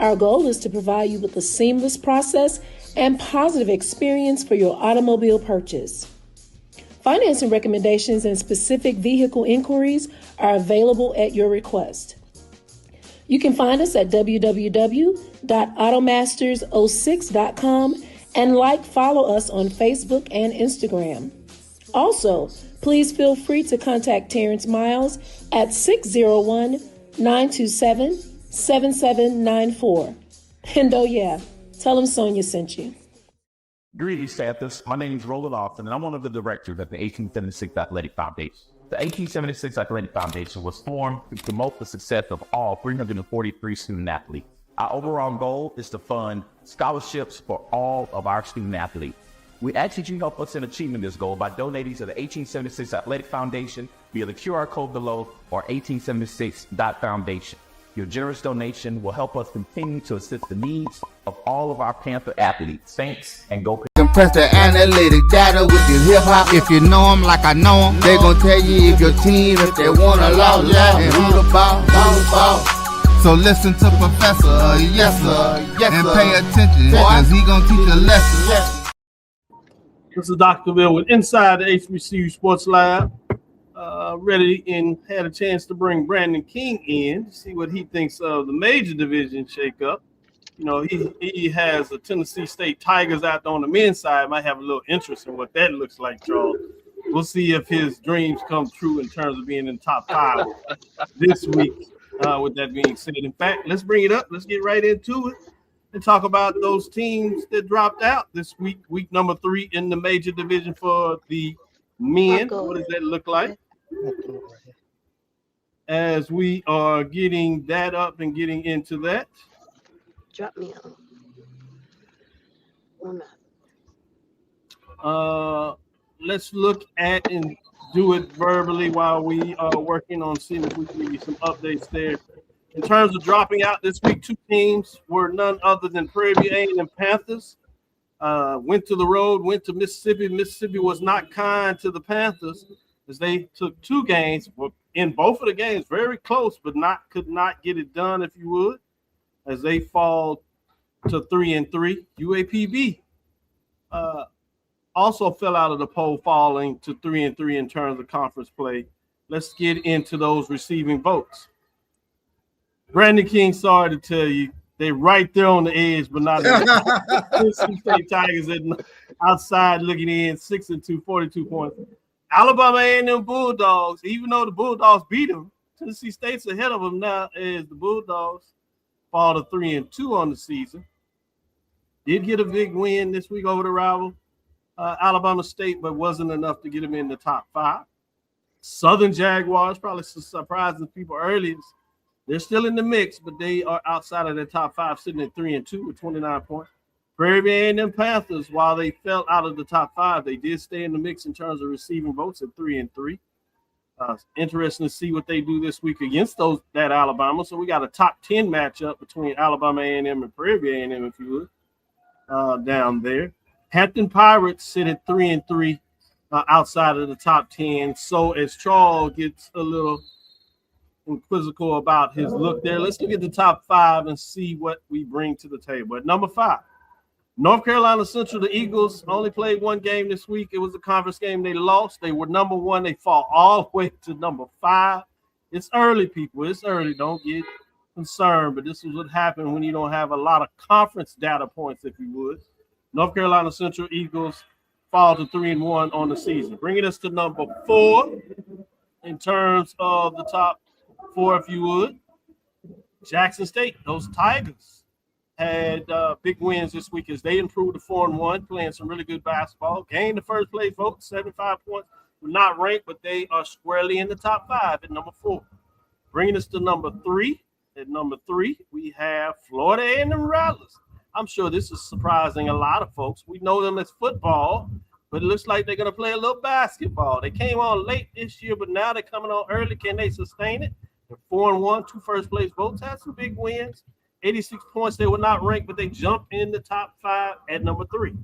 [SPEAKER 17] Our goal is to provide you with a seamless process and positive experience for your automobile purchase. Financing recommendations and specific vehicle inquiries are available at your request. You can find us at www.automasters06.com and follow us on Facebook and Instagram. Also, please feel free to contact Terrence Miles at 601-927-7794. And oh yeah, tell him Sonia sent you.
[SPEAKER 6] Greetings, Santhus. My name is Roland Austin, and I'm one of the directors at the 1876 Athletic Foundation. The 1876 Athletic Foundation was formed to promote the success of all 343 student athletes. Our overall goal is to fund scholarships for all of our student athletes. We ask that you help us in achieving this goal by donating to the 1876 Athletic Foundation via the QR code below or 1876.foundation. Your generous donation will help us continue to assist the needs of all of our Panther athletes. Thanks, and go.
[SPEAKER 1] Compress the analytic data with your hip hop. If you know them like I know them, they gon' tell you if your team, if they want to law, and who the ball. So listen to Professor, yes sir, and pay attention, cause he gon' teach a lesson.
[SPEAKER 2] This is Dr. Cavil with Inside the HBCU Sports Lab. Ready and had a chance to bring Brandon King in to see what he thinks of the major division shakeup. You know, he has the Tennessee State Tigers out there on the men's side. Might have a little interest in what that looks like, Charles. We'll see if his dreams come true in terms of being in top 5 this week. With that being said, in fact, let's bring it up. Let's get right into it and talk about those teams that dropped out this week, week number 3 in the major division for the men. What does that look like? As we are getting that up and getting into that.
[SPEAKER 18] Drop me
[SPEAKER 2] out. Let's look at and do it verbally while we are working on seeing if we can give you some updates there. In terms of dropping out this week, 2 teams were none other than Prairie View A&M Panthers. Went to the road, went to Mississippi. Mississippi was not kind to the Panthers as they took 2 games. In both of the games, very close, but could not get it done, if you would, as they fall to 3-3. UAPB also fell out of the poll, falling to 3-3 in terms of conference play. Let's get into those receiving votes. Brandon King, sorry to tell you, they're right there on the edge, but not Tennessee State Tigers outside looking in, 6-2, 42 points. Alabama A&M Bulldogs, even though the Bulldogs beat them, Tennessee State's ahead of them now as the Bulldogs fall to 3-2 on the season. Did get a big win this week over the rival Alabama State, but wasn't enough to get them in the top 5. Southern Jaguars, probably surprising people early. They're still in the mix, but they are outside of the top 5, sitting at 3-2 with 29 points. Prairie View A&M Panthers, while they fell out of the top 5, they did stay in the mix in terms of receiving votes at 3-3. Interesting to see what they do this week against that Alabama. So we got a top 10 matchup between Alabama A&M and Prairie View A&M, if you would, down there. Hampton Pirates sit at 3-3 outside of the top 10. So as Charles gets a little quizzical about his look there, let's look at the top 5 and see what we bring to the table. At number 5, North Carolina Central, the Eagles only played 1 game this week. It was a conference game. They lost. They were number 1. They fall all the way to number 5. It's early, people. It's early. Don't get concerned. But this is what happened when you don't have a lot of conference data points, if you would. North Carolina Central Eagles fall to 3-1 on the season, bringing us to number 4 in terms of the top 4, if you would. Jackson State, those Tigers, had big wins this week as they improved to 4-1, playing some really good basketball. Gained the first place vote, 75 points. We're not ranked, but they are squarely in the top 5 at number 4. Bringing us to number 3. At number 3, we have Florida A&M Rattlers. I'm sure this is surprising a lot of folks. We know them as football, but it looks like they're going to play a little basketball. They came on late this year, but now they're coming on early. Can they sustain it? They're 4-1, 2 first-place votes, had some big wins. 86 points. They were not ranked, but they jumped in the top 5 at number 3.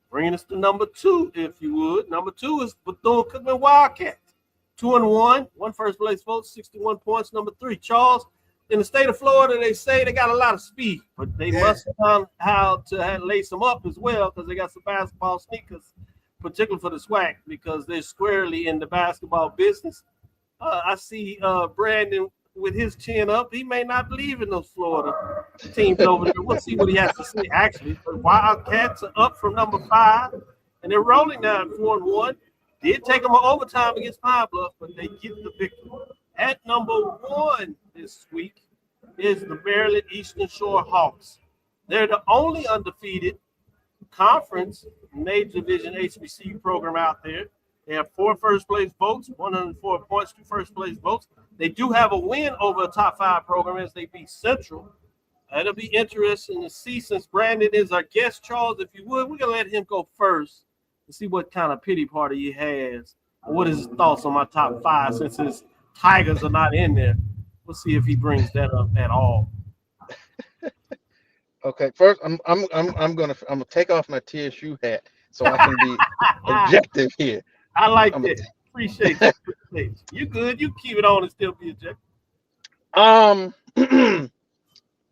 [SPEAKER 2] Bringing us to number 2, if you would. Number 2 is Bethune-Cookman Wildcats. 2-1, 1 first-place vote, 61 points. Number 3, Charles. In the state of Florida, they say they got a lot of speed, but they must learn how to lace them up as well because they got some basketball sneakers, particularly for the SWAC, because they're squarely in the basketball business. I see Brandon with his chin up. He may not believe in those Florida teams over there. We'll see what he has to say, actually. The Wildcats are up from number 5, and they're rolling now at 4-1. Did take them an overtime against Pine Bluff, but they get the victory. At number 1 this week is the Maryland Eastern Shore Hawks. They're the only undefeated conference major division HBCU program out there. They have 4 first-place votes, 104 points, 2 first-place votes. They do have a win over a top 5 program as they beat Central. It'll be interesting to see, since Brandon is our guest, Charles, if you would, we're going to let him go first and see what kind of pity party he has. What is his thoughts on my top 5 since his Tigers are not in there? We'll see if he brings that up at all.
[SPEAKER 19] Okay, first I'm gonna take off my TSU hat so I can be objective here.
[SPEAKER 2] I like that. Appreciate you. You good? You keep it on and still be objective.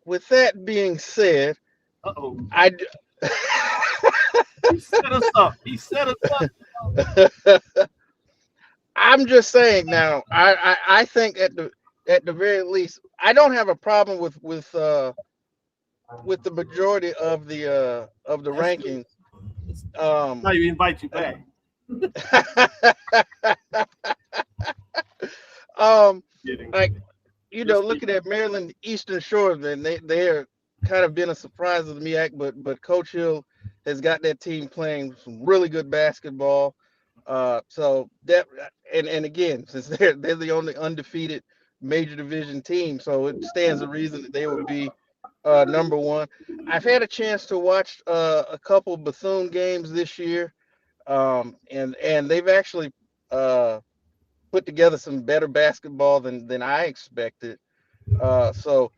[SPEAKER 19] With that being said,
[SPEAKER 2] He set us up. He set us up.
[SPEAKER 19] I'm just saying now. I think at the very least, I don't have a problem with the majority of the rankings.
[SPEAKER 2] Now you invite you back.
[SPEAKER 19] Like, you know, looking at Maryland Eastern Shore, then they're kind of been a surprise to me, but Coach Hill has got that team playing some really good basketball. So that and again, since they're the only undefeated major division team, so it stands to reason that they would be number 1. I've had a chance to watch a couple Bethune games this year, and they've actually put together some better basketball than I expected. So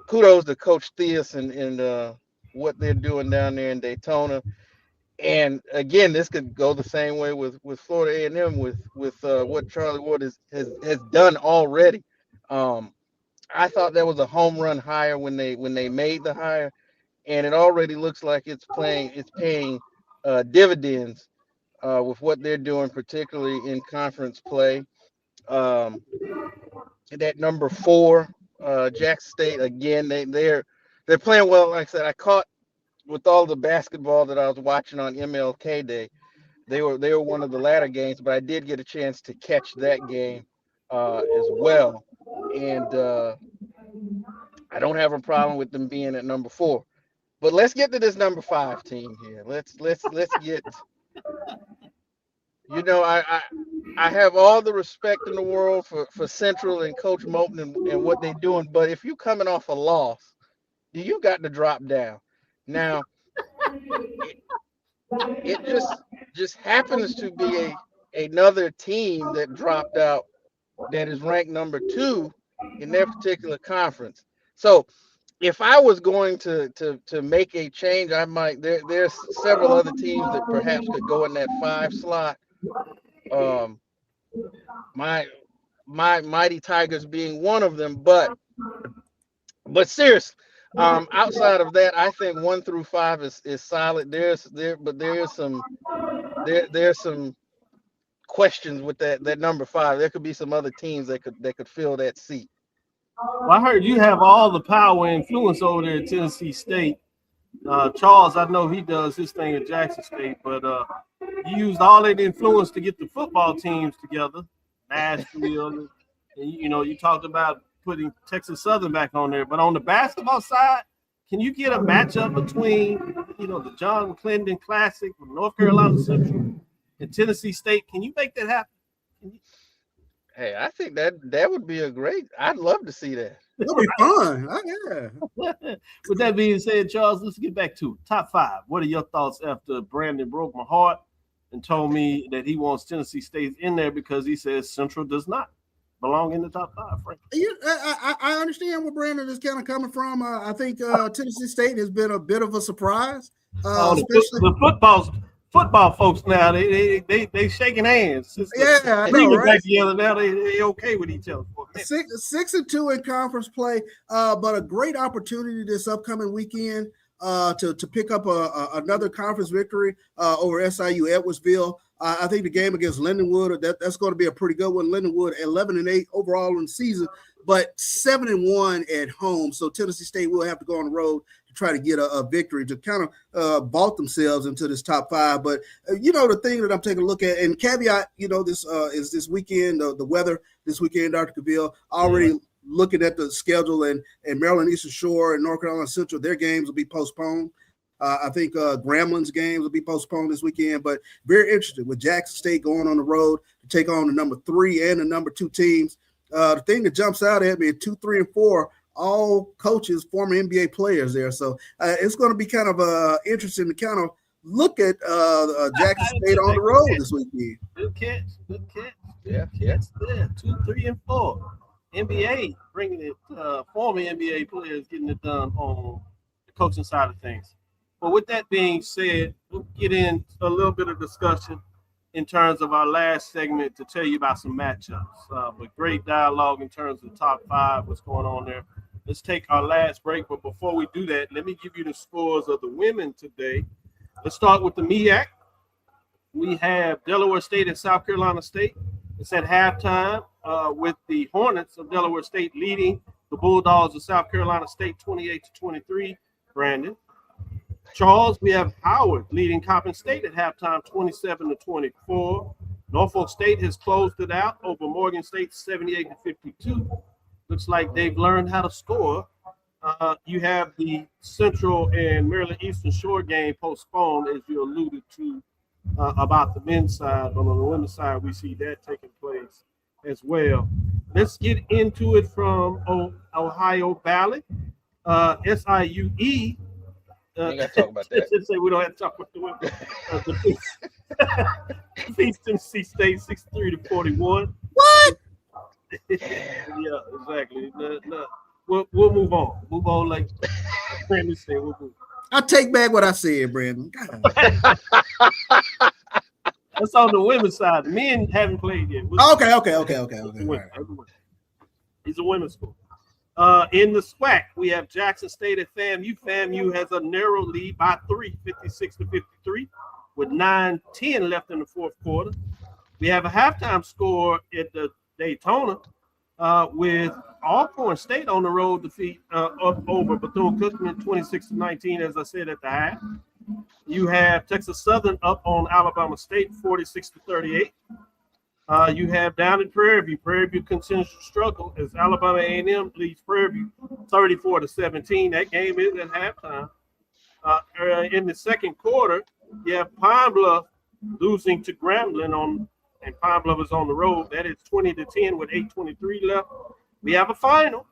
[SPEAKER 19] kudos to Coach Theus and what they're doing down there in Daytona. And again, this could go the same way with Florida A&M with what Charlie Ward has done already. I thought that was a home run hire when they made the hire, and it already looks like it's paying dividends with what they're doing, particularly in conference play. That number 4, Jackson State, again, they're playing well. Like I said, I caught with all the basketball that I was watching on MLK Day. They were one of the latter games, but I did get a chance to catch that game as well. And I don't have a problem with them being at number 4. But let's get to this number 5 team here. Let's get. You know, I have all the respect in the world for Central and Coach Moulton and what they're doing. But if you're coming off a loss, you got to drop down. Now, it just happens to be another team that dropped out that is ranked number 2 in their particular conference. So if I was going to make a change, I might. There's several other teams that perhaps could go in that 5 slot. My Mighty Tigers being one of them, but seriously, outside of that, I think 1 through 5 is solid. There's some questions with that number 5. There could be some other teams that could fill that seat.
[SPEAKER 2] Well, I heard you have all the power and influence over there at Tennessee State. Charles, I know he does his thing at Jackson State, but you used all that influence to get the football teams together, Nashville, and you talked about putting Texas Southern back on there. But on the basketball side, can you get a matchup between the John Clendon Classic from North Carolina Central and Tennessee State? Can you make that happen?
[SPEAKER 19] Hey, I think that would be I'd love to see that.
[SPEAKER 3] That'd be fun. Oh, yeah.
[SPEAKER 2] With that being said, Charles, let's get back to it. Top 5. What are your thoughts after Brandon broke my heart and told me that he wants Tennessee State in there because he says Central does not belong in the top 5, Frank?
[SPEAKER 3] I understand where Brandon is kind of coming from. I think Tennessee State has been a bit of a surprise.
[SPEAKER 2] Especially the football folks now, they shaking hands.
[SPEAKER 3] I know, right?
[SPEAKER 2] Back together now, they okay with each other.
[SPEAKER 3] 6-2 in conference play, but a great opportunity this upcoming weekend to pick up another conference victory over SIU Edwardsville. I think the game against Lindenwood, that's going to be a pretty good one. Lindenwood 11-8 overall in the season, but 7-1 at home. So Tennessee State will have to go on the road to try to get a victory to kind of vault themselves into this top 5. But the thing that I'm taking a look at, and caveat, this is this weekend, the weather this weekend, Dr. Cavil, already looking at the schedule, and Maryland Eastern Shore and North Carolina Central, their games will be postponed. I think Gramblin's games will be postponed this weekend, but very interested with Jackson State going on the road to take on the number 3 and the number 2 teams. The thing that jumps out at me, 2, 3, and 4, all coaches, former NBA players there. So it's going to be kind of interesting to kind of look at Jackson State on the road this weekend.
[SPEAKER 2] Good catch. Yeah. 2, 3, and 4. NBA bringing it, former NBA players getting it done on the coaching side of things. But with that being said, we'll get in a little bit of discussion in terms of our last segment to tell you about some matchups. But great dialogue in terms of the top 5, what's going on there. Let's take our last break. But before we do that, let me give you the scores of the women today. Let's start with the MEAC. We have Delaware State and South Carolina State. It's at halftime with the Hornets of Delaware State leading the Bulldogs of South Carolina State 28-23. Brandon. Charles, we have Howard leading Coppin State at halftime 27-24. Norfolk State has closed it out over Morgan State 78-52. Looks like they've learned how to score. You have the Central and Maryland Eastern Shore game postponed, as you alluded to about the men's side. But on the women's side, we see that taking place as well. Let's get into it from Ohio Valley. SIUE.
[SPEAKER 19] We ain't got to talk about that.
[SPEAKER 2] Say we don't have to talk about the women. Defeats Tennessee State 63-41.
[SPEAKER 3] What?
[SPEAKER 2] Yeah, exactly. We'll move on. Move on, like Brandon said. We'll move.
[SPEAKER 3] I take back what I said, Brandon.
[SPEAKER 2] That's on the women's side. The men haven't played yet.
[SPEAKER 3] Okay.
[SPEAKER 2] He's a women's school. In the SWAC, we have Jackson State at FAMU. FAMU has a narrow lead by 3, 56-53, with 9:10 left in the fourth quarter. We have a halftime score at the Daytona with Alcorn State on the road defeat up over Bethune-Cookman 26-19, as I said at the half. You have Texas Southern up on Alabama State 46-38. You have down in Prairie View. Prairie View continues to struggle as Alabama A&M leads Prairie View 34-17. That game is at halftime. In the second quarter, you have Pine Bluff losing to Grambling and Pine Bluff is on the road. That is 20-10 with 8:23 left. We have a final.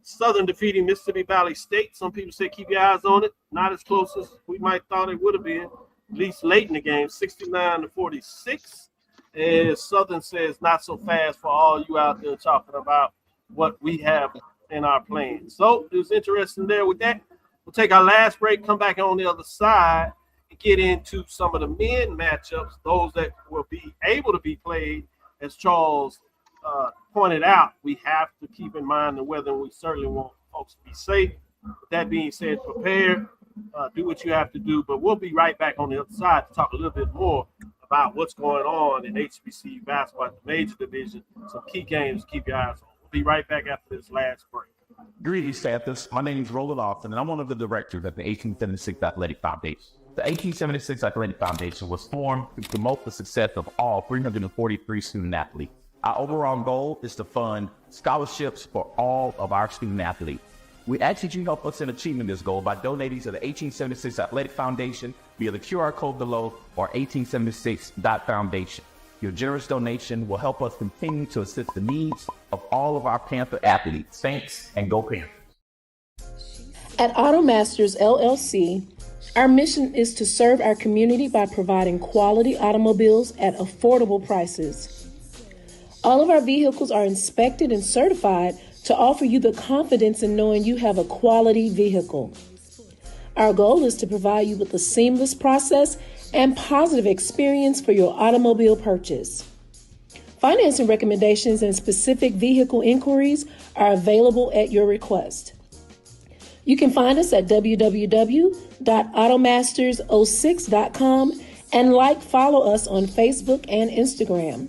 [SPEAKER 2] Southern defeating Mississippi Valley State. Some people say keep your eyes on it. Not as close as we might thought it would have been, at least late in the game, 69-46. And Southern says not so fast for all you out there talking about what we have in our plans. So it was interesting there with that. We'll take our last break, come back on the other side, and get into some of the men matchups, those that will be able to be played. As Charles pointed out, we have to keep in mind the weather, and we certainly want folks to be safe. With that being said, prepare, do what you have to do. But we'll be right back on the other side to talk a little bit more about what's going on in HBCU basketball at the major division. Some key games to keep your eyes on. We'll be right back after this last break.
[SPEAKER 6] Greetings, Panthers. My name is Roland Austin, and I'm one of the directors at the 1876 Athletic Foundation. The 1876 Athletic Foundation was formed to promote the success of all 343 student athletes. Our overall goal is to fund scholarships for all of our student athletes. We ask that you help us in achieving this goal by donating to the 1876 Athletic Foundation via the QR code below or 1876.foundation. Your generous donation will help us continue to assist the needs of all of our Panther athletes. Thanks, and go Panthers.
[SPEAKER 17] At Automasters LLC, our mission is to serve our community by providing quality automobiles at affordable prices. All of our vehicles are inspected and certified to offer you the confidence in knowing you have a quality vehicle. Our goal is to provide you with a seamless process and positive experience for your automobile purchase. Financing recommendations and specific vehicle inquiries are available at your request. You can find us at www.automasters06.com and follow us on Facebook and Instagram.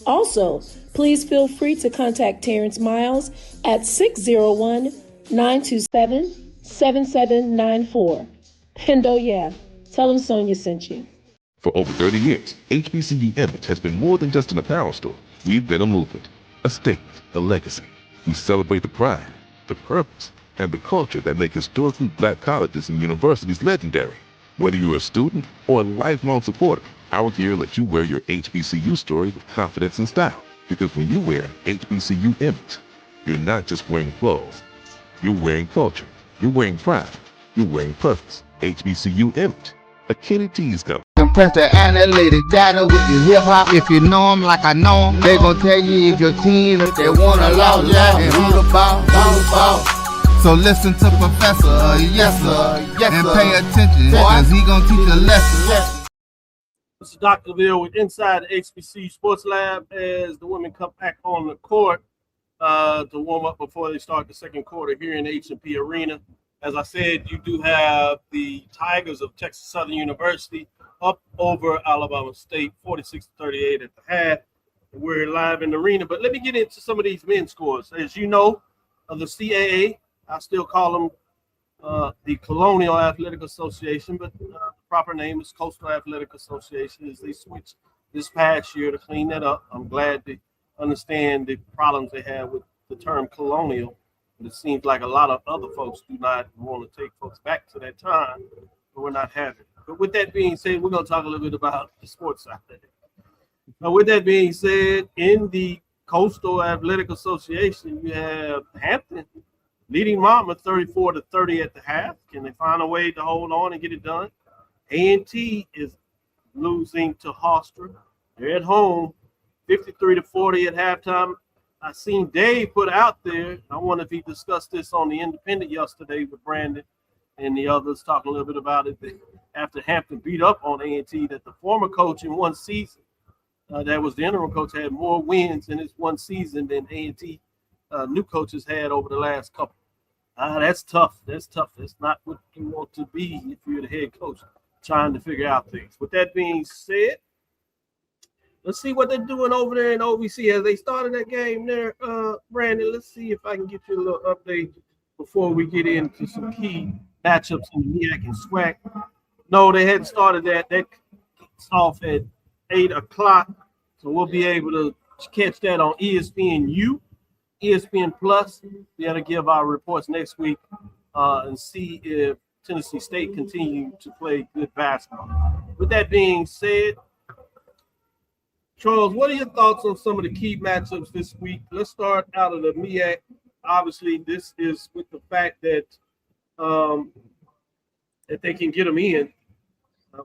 [SPEAKER 17] Also, please feel free to contact Terrence Miles at 601-927-7794. And oh yeah, tell him Sonia sent you.
[SPEAKER 7] For over 30 years, HBCU Image has been more than just an apparel store. We've been a movement, a statement, a legacy. We celebrate the pride, the purpose, and the culture that make historically black colleges and universities legendary. Whether you're a student or a lifelong supporter, our gear lets you wear your HBCU story with confidence and style. Because when you wear HBCU Image, you're not just wearing clothes. You're wearing culture. You're wearing pride. You're wearing purpose. HBCU Image. A Kenny T's company.
[SPEAKER 1] Compress the analytic data with your hip hop. If you know them like I know them, they gon' tell you if your team, if they wanna lose, and who the ball. So listen to Professor, yes sir, and pay attention, cause he gon' teach a lesson.
[SPEAKER 2] This is Dr. Cavil with Inside the HBCU Sports Lab as the women come back on the court to warm up before they start the second quarter here in the H&P Arena. As I said, you do have the Tigers of Texas Southern University up over Alabama State, 46-38 at the half. We're live in the arena, but let me get into some of these men's scores. As you know, the CAA, I still call them the Colonial Athletic Association, but the proper name is Coastal Athletic Association, as they switched this past year to clean that up. I'm glad to understand the problems they have with the term colonial. But it seems like a lot of other folks do not want to take folks back to that time, but we're not having it. But with that being said, we're going to talk a little bit about the sports side of it. Now, with that being said, in the Coastal Athletic Association, you have Hampton leading Monmouth 34-30 at the half. Can they find a way to hold on and get it done? A&T is losing to Hofstra. They're at home, 53-40 at halftime. I seen Dave put out there, I wonder if he discussed this on the Independent yesterday with Brandon and the others, talking a little bit about it after Hampton beat up on A&T, that the former coach in one season, that was the interim coach, had more wins in his one season than A&T new coaches had over the last couple. That's tough. That's not what you want to be if you're the head coach trying to figure out things. With that being said, let's see what they're doing over there in OVC. As they started that game there, Brandon, let's see if I can get you a little update before we get into some key matchups in the MEAC and SWAC. No, they hadn't started that. That kicks off at 8 o'clock, so we'll be able to catch that on ESPNU. ESPN Plus. We got to give our reports next week and see if Tennessee State continue to play good basketball. With that being said, Charles, what are your thoughts on some of the key matchups this week? Let's start out of the MEAC. Obviously, this is with the fact that that they can get them in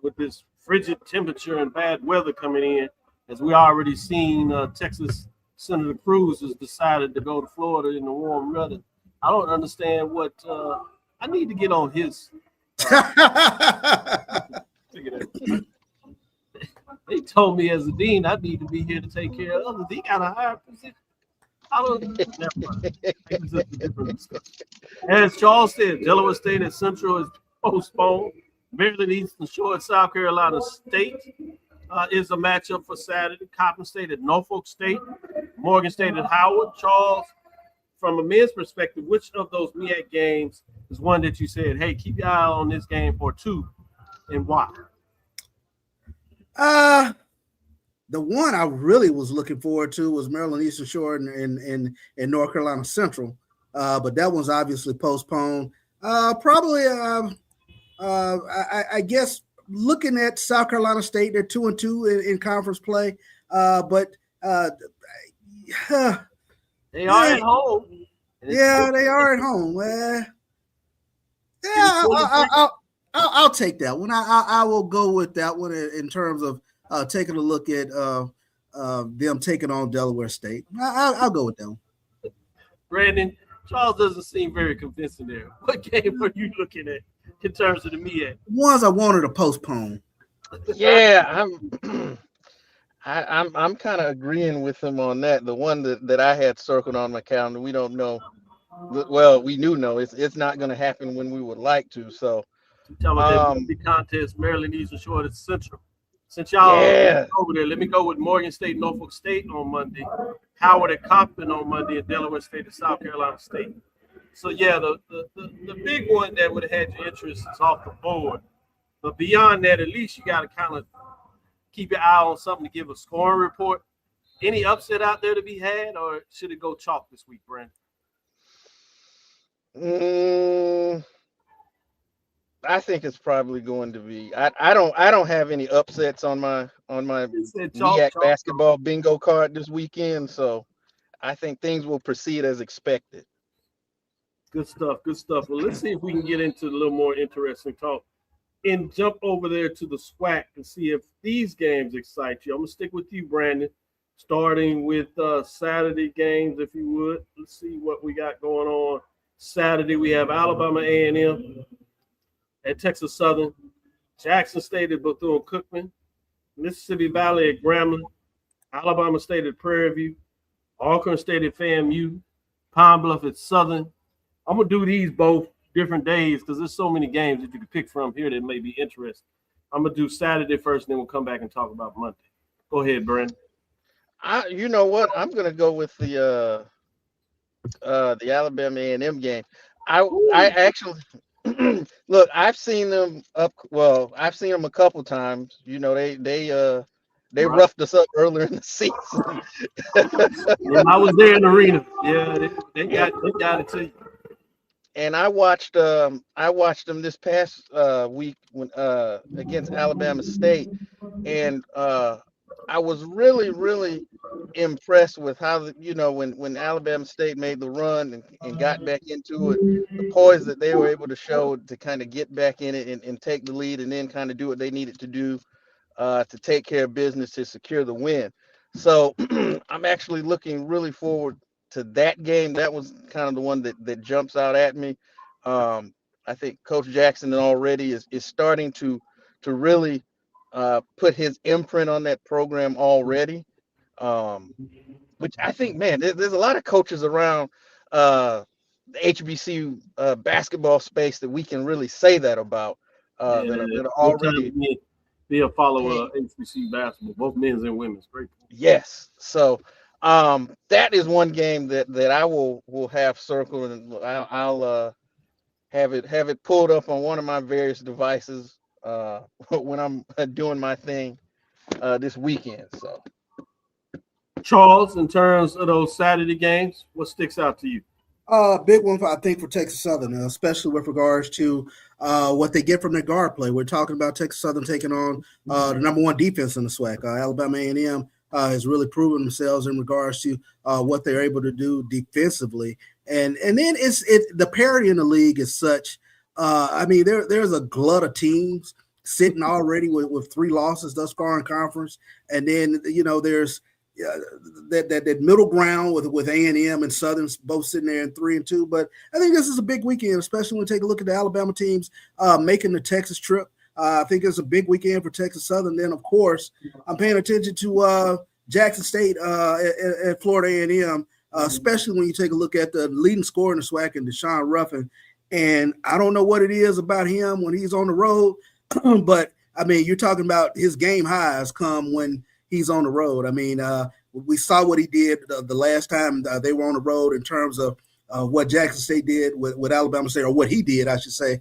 [SPEAKER 2] with this frigid temperature and bad weather coming in, as we already seen Texas Senator Cruz has decided to go to Florida in the warm weather. I don't understand what I need to get on his. They told me as a dean I need to be here to take care of others. He got a higher position. I don't. Never mind. This is a different discussion. As Charles said, Delaware State at Central is postponed. Maryland Eastern Shore at South Carolina State. is a matchup for Saturday. Coppin State at Norfolk State, Morgan State at Howard. Charles, from a men's perspective, which of those MEAC games is one that you said, hey, keep your eye on this game for two, and why?
[SPEAKER 3] The one I really was looking forward to was Maryland Eastern Shore in North Carolina Central, but that one's obviously postponed. Probably, I guess, looking at South Carolina State, they're 2-2 in conference play, but
[SPEAKER 2] they are at home.
[SPEAKER 3] Yeah, they are at home. Yeah, I'll take that one. I will go with that one in terms of taking a look at them taking on Delaware State. I'll go with them.
[SPEAKER 2] Brandon, Charles doesn't seem very convincing there. What game are you looking at in terms of the MEAC?
[SPEAKER 3] Ones I wanted to postpone.
[SPEAKER 19] Yeah, I'm kind of agreeing with him on that. The one that I had circled on my calendar, we don't know. Well, we do know it's not going to happen when we would like to. So,
[SPEAKER 2] tell me that the contest, Maryland Eastern Shore at Central. Since y'all over there, let me go with Morgan State, Norfolk State on Monday, Howard at Coppin on Monday, and Delaware State at South Carolina State. So yeah, the big one that would have had your interest is off the board. But beyond that, at least you got to kind of keep your eye on something to give a scoring report. Any upset out there to be had, or should it go chalk this week, Brandon?
[SPEAKER 19] I think it's probably going to be. I don't have any upsets on my MEAC basketball bingo card this weekend, so I think things will proceed as expected.
[SPEAKER 2] Good stuff. Good stuff. Well, let's see if we can get into a little more interesting talk and jump over there to the SWAC and see if these games excite you. I'm gonna stick with you, Brandon, starting with Saturday games, if you would. Let's see what we got going on. Saturday we have Alabama A&M at Texas Southern, Jackson State at Bethune-Cookman, Mississippi Valley at Grambling, Alabama State at Prairie View, Auburn State at FAMU, Pine Bluff at Southern. I'm going to do these both different days because there's so many games that you can pick from here that may be interesting. I'm going to do Saturday first, and then we'll come back and talk about Monday. Go ahead, Brandon.
[SPEAKER 19] You know what? I'm going to go with the Alabama A&M game. I actually look. I've seen them up. Well, I've seen them a couple times. You know, they roughed us up earlier in the season.
[SPEAKER 2] Yeah, I was there in the arena. Yeah, they got it to you.
[SPEAKER 19] And I watched them this past week when against Alabama State, and I was really impressed with how when Alabama State made the run and got back into it, the poise that they were able to show to kind of get back in it and take the lead and then kind of do what they needed to do to take care of business to secure the win. So I'm actually looking really forward to that game. That was kind of the one that jumps out at me. I think Coach Jackson already is starting to really put his imprint on that program already, which I think, man, there's a lot of coaches around the HBCU basketball space that we can really say that about that are already
[SPEAKER 2] be a follower of HBCU basketball, both men's and women's. Great.
[SPEAKER 19] Yes. So that is one game that I will have circled, and I'll have it pulled up on one of my various devices when I'm doing my thing this weekend. So,
[SPEAKER 2] Charles, in terms of those Saturday games, what sticks out to you?
[SPEAKER 3] Big one, I think, for Texas Southern, especially with regards to what they get from their guard play. We're talking about Texas Southern taking on the number one defense in the SWAC. Alabama A&M has really proven themselves in regards to what they're able to do defensively. And then the parity in the league is such. I mean, there's a glut of teams sitting already with 3 losses thus far in conference, and then there's that middle ground with A&M and Southern both sitting there in 3-2. But I think this is a big weekend, especially when we take a look at the Alabama teams making the Texas trip. I think it's a big weekend for Texas Southern. Then, of course, I'm paying attention to Jackson State at Florida A&M, especially when you take a look at the leading scorer in the SWAC and Deshaun Ruffin. And I don't know what it is about him when he's on the road, but I mean, you're talking about his game highs come when he's on the road. I mean, we saw what he did the last time they were on the road in terms of what Jackson State did with Alabama State, or what he did, I should say,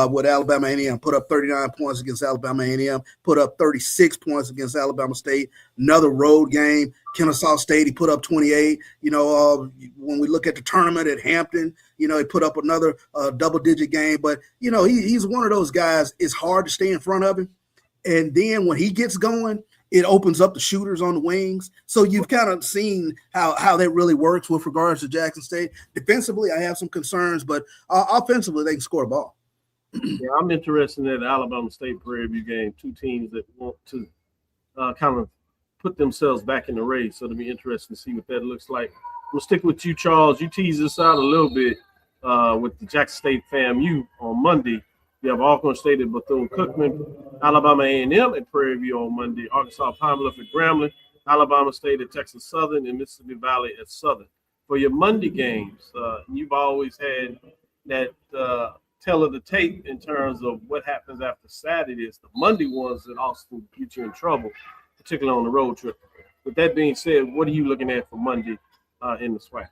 [SPEAKER 3] with Alabama A&M. Put up 39 points against Alabama A&M, put up 36 points against Alabama State. Another road game, Kennesaw State, he put up 28. When we look at the tournament at Hampton, he put up another double-digit game. But, he's one of those guys, it's hard to stay in front of him. And then when he gets going, it opens up the shooters on the wings. So you've kind of seen how that really works with regards to Jackson State. Defensively, I have some concerns, but offensively, they can score a ball.
[SPEAKER 2] Yeah, I'm interested in that Alabama State Prairie View game. Two teams that want to kind of put themselves back in the race. So it'll be interesting to see what that looks like. I'm going to stick with you, Charles. You teased this out a little bit with the Jackson State FAMU on Monday. You have Alcorn State at Bethune-Cookman, Alabama A&M at Prairie View on Monday, Arkansas Pine Bluff at Grambling, Alabama State at Texas Southern, and Mississippi Valley at Southern. For your Monday games, you've always had that tell of the tape in terms of what happens after Saturday. It's the Monday ones that also get you in trouble, particularly on the road trip. With that being said, what are you looking at for Monday in the SWAC?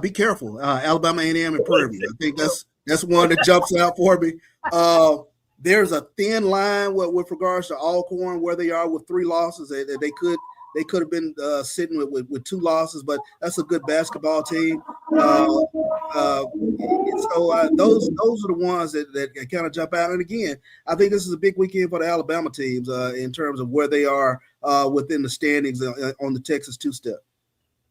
[SPEAKER 3] Be careful. Alabama A&M and Prairie View. I think that's one that jumps out for me. There's a thin line with regards to Alcorn, where they are with 3 losses. They could have been sitting with 2 losses, but that's a good basketball team. So those are the ones that kind of jump out. And again, I think this is a big weekend for the Alabama teams in terms of where they are within the standings on the Texas two-step.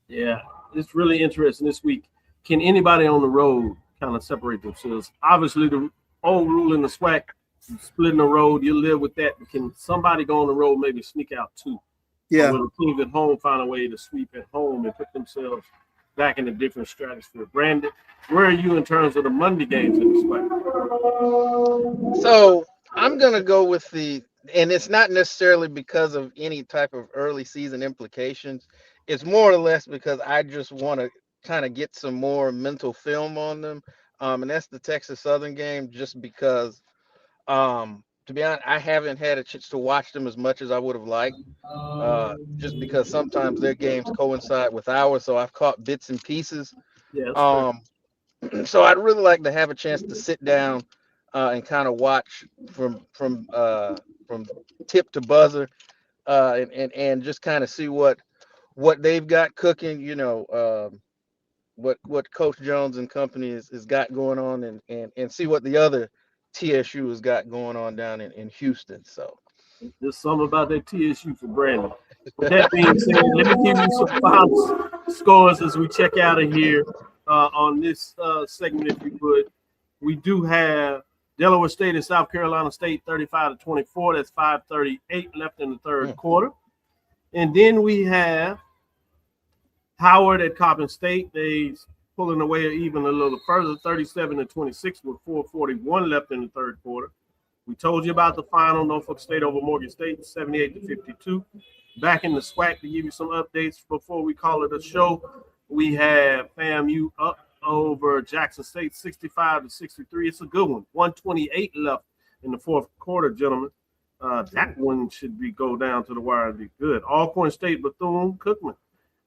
[SPEAKER 3] Yeah,
[SPEAKER 2] it's really interesting this week. Can anybody on the road kind of separate themselves? Obviously, the old rule in the SWAC, splitting the road, you live with that. Can somebody go on the road, maybe sneak out 2?
[SPEAKER 3] Yeah.
[SPEAKER 2] Or will the teams at home find a way to sweep at home and put themselves back in a different stratosphere? Brandon, where are you in terms of the Monday games in the SWAC?
[SPEAKER 19] So I'm going to go with and it's not necessarily because of any type of early season implications. It's more or less because I just want to kind of get some more mental film on them. And that's the Texas Southern game, just because, to be honest, I haven't had a chance to watch them as much as I would have liked, just because sometimes their games coincide with ours. So I've caught bits and pieces.
[SPEAKER 2] Yeah,
[SPEAKER 19] so I'd really like to have a chance to sit down and kind of watch from tip to buzzer, and just kind of see what they've got cooking. What Coach Jones and company has got going on, and see what the other TSU has got going on down in Houston. So
[SPEAKER 2] there's something about that TSU for Brandon. With that being said, let me give you some final scores as we check out of here on this segment, if you would. We do have Delaware State and South Carolina State 35-24. That's 5:38 left in the third quarter. And then we have Howard at Coppin State. They pulling away even a little further, 37-26 with 4:41 left in the third quarter. We told you about the final, Norfolk State over Morgan State, 78-52. Back in the SWAC to give you some updates before we call it a show. We have FAMU up over Jackson State, 65-63. It's a good one. 1:28 left in the fourth quarter, gentlemen. That one should go down to the wire and be good. Alcorn State, Bethune-Cookman,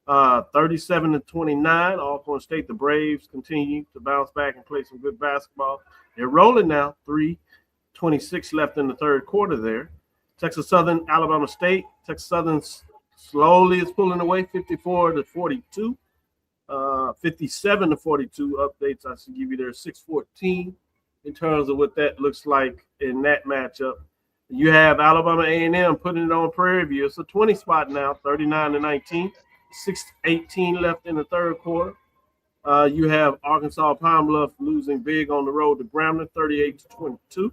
[SPEAKER 2] 37-29. Alcorn State, the Braves continue to bounce back and play some good basketball. They're rolling now. 3:26 left in the third quarter there. Texas Southern, Alabama State. Texas Southern slowly is pulling away, 54-42. 57-42 updates I should give you there. 6:14 in terms of what that looks like in that matchup. You have Alabama A&M putting it on Prairie View. It's a 20 spot now, 39-19. 6:18 left in the third quarter. You have Arkansas Pine Bluff losing big on the road to Grambling, 38-22,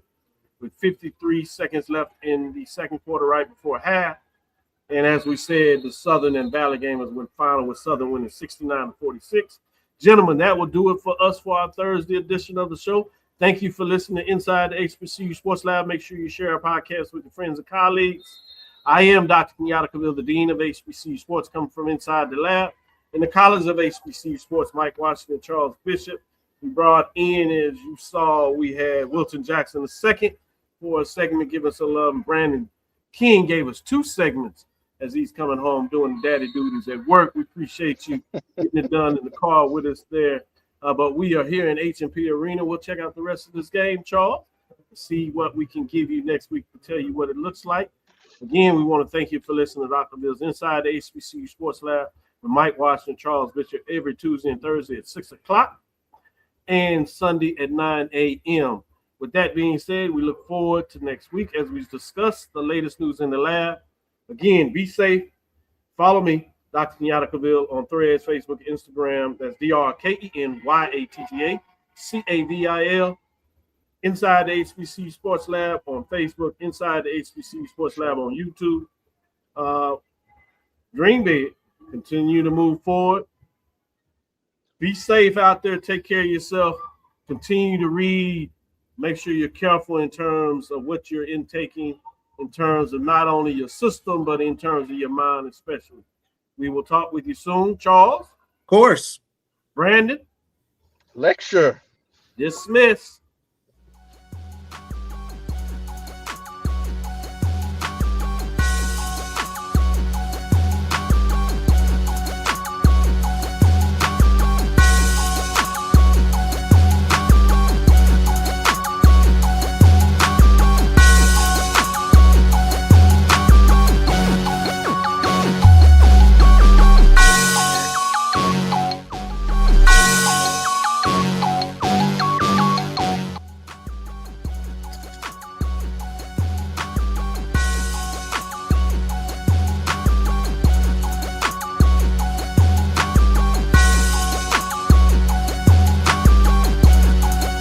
[SPEAKER 2] with 53 seconds left in the second quarter, right before half. And as we said, the Southern and Valley game was went final with Southern winning 69-46. Gentlemen, that will do it for us for our Thursday edition of the show. Thank you for listening to Inside the HBCU Sports Lab. Make sure you share our podcast with your friends and colleagues. I am Dr. Kenyatta Cavil, the Dean of HBCU Sports, coming from inside the lab. In the College of HBCU Sports, Mike Washington, Charles Bishop. We brought in, as you saw, we had Wilton Jackson II for a segment. Give us a love. And Brandon King gave us 2 segments as he's coming home doing daddy duties at work. We appreciate you getting it done in the car with us there. But we are here in H&P Arena. We'll check out the rest of this game, Charles, see what we can give you next week to tell you what it looks like. Again, we want to thank you for listening to Dr. Bill's Inside the HBCU Sports Lab with Mike Washington, Charles Bishop, every Tuesday and Thursday at 6 o'clock and Sunday at 9 a.m. With that being said, we look forward to next week as we discuss the latest news in the lab. Again, be safe. Follow me, Dr. Kenyatta Cavil, on Threads, Facebook, Instagram. That's DrKenyatta Cavil. Inside the HBCU Sports Lab on Facebook. Inside the HBCU Sports Lab on YouTube. Dream big. Continue to move forward. Be safe out there. Take care of yourself. Continue to read. Make sure you're careful in terms of what you're intaking, in terms of not only your system, but in terms of your mind especially. We will talk with you soon. Charles?
[SPEAKER 3] Of course.
[SPEAKER 2] Brandon?
[SPEAKER 19] Lecture.
[SPEAKER 2] Dismiss.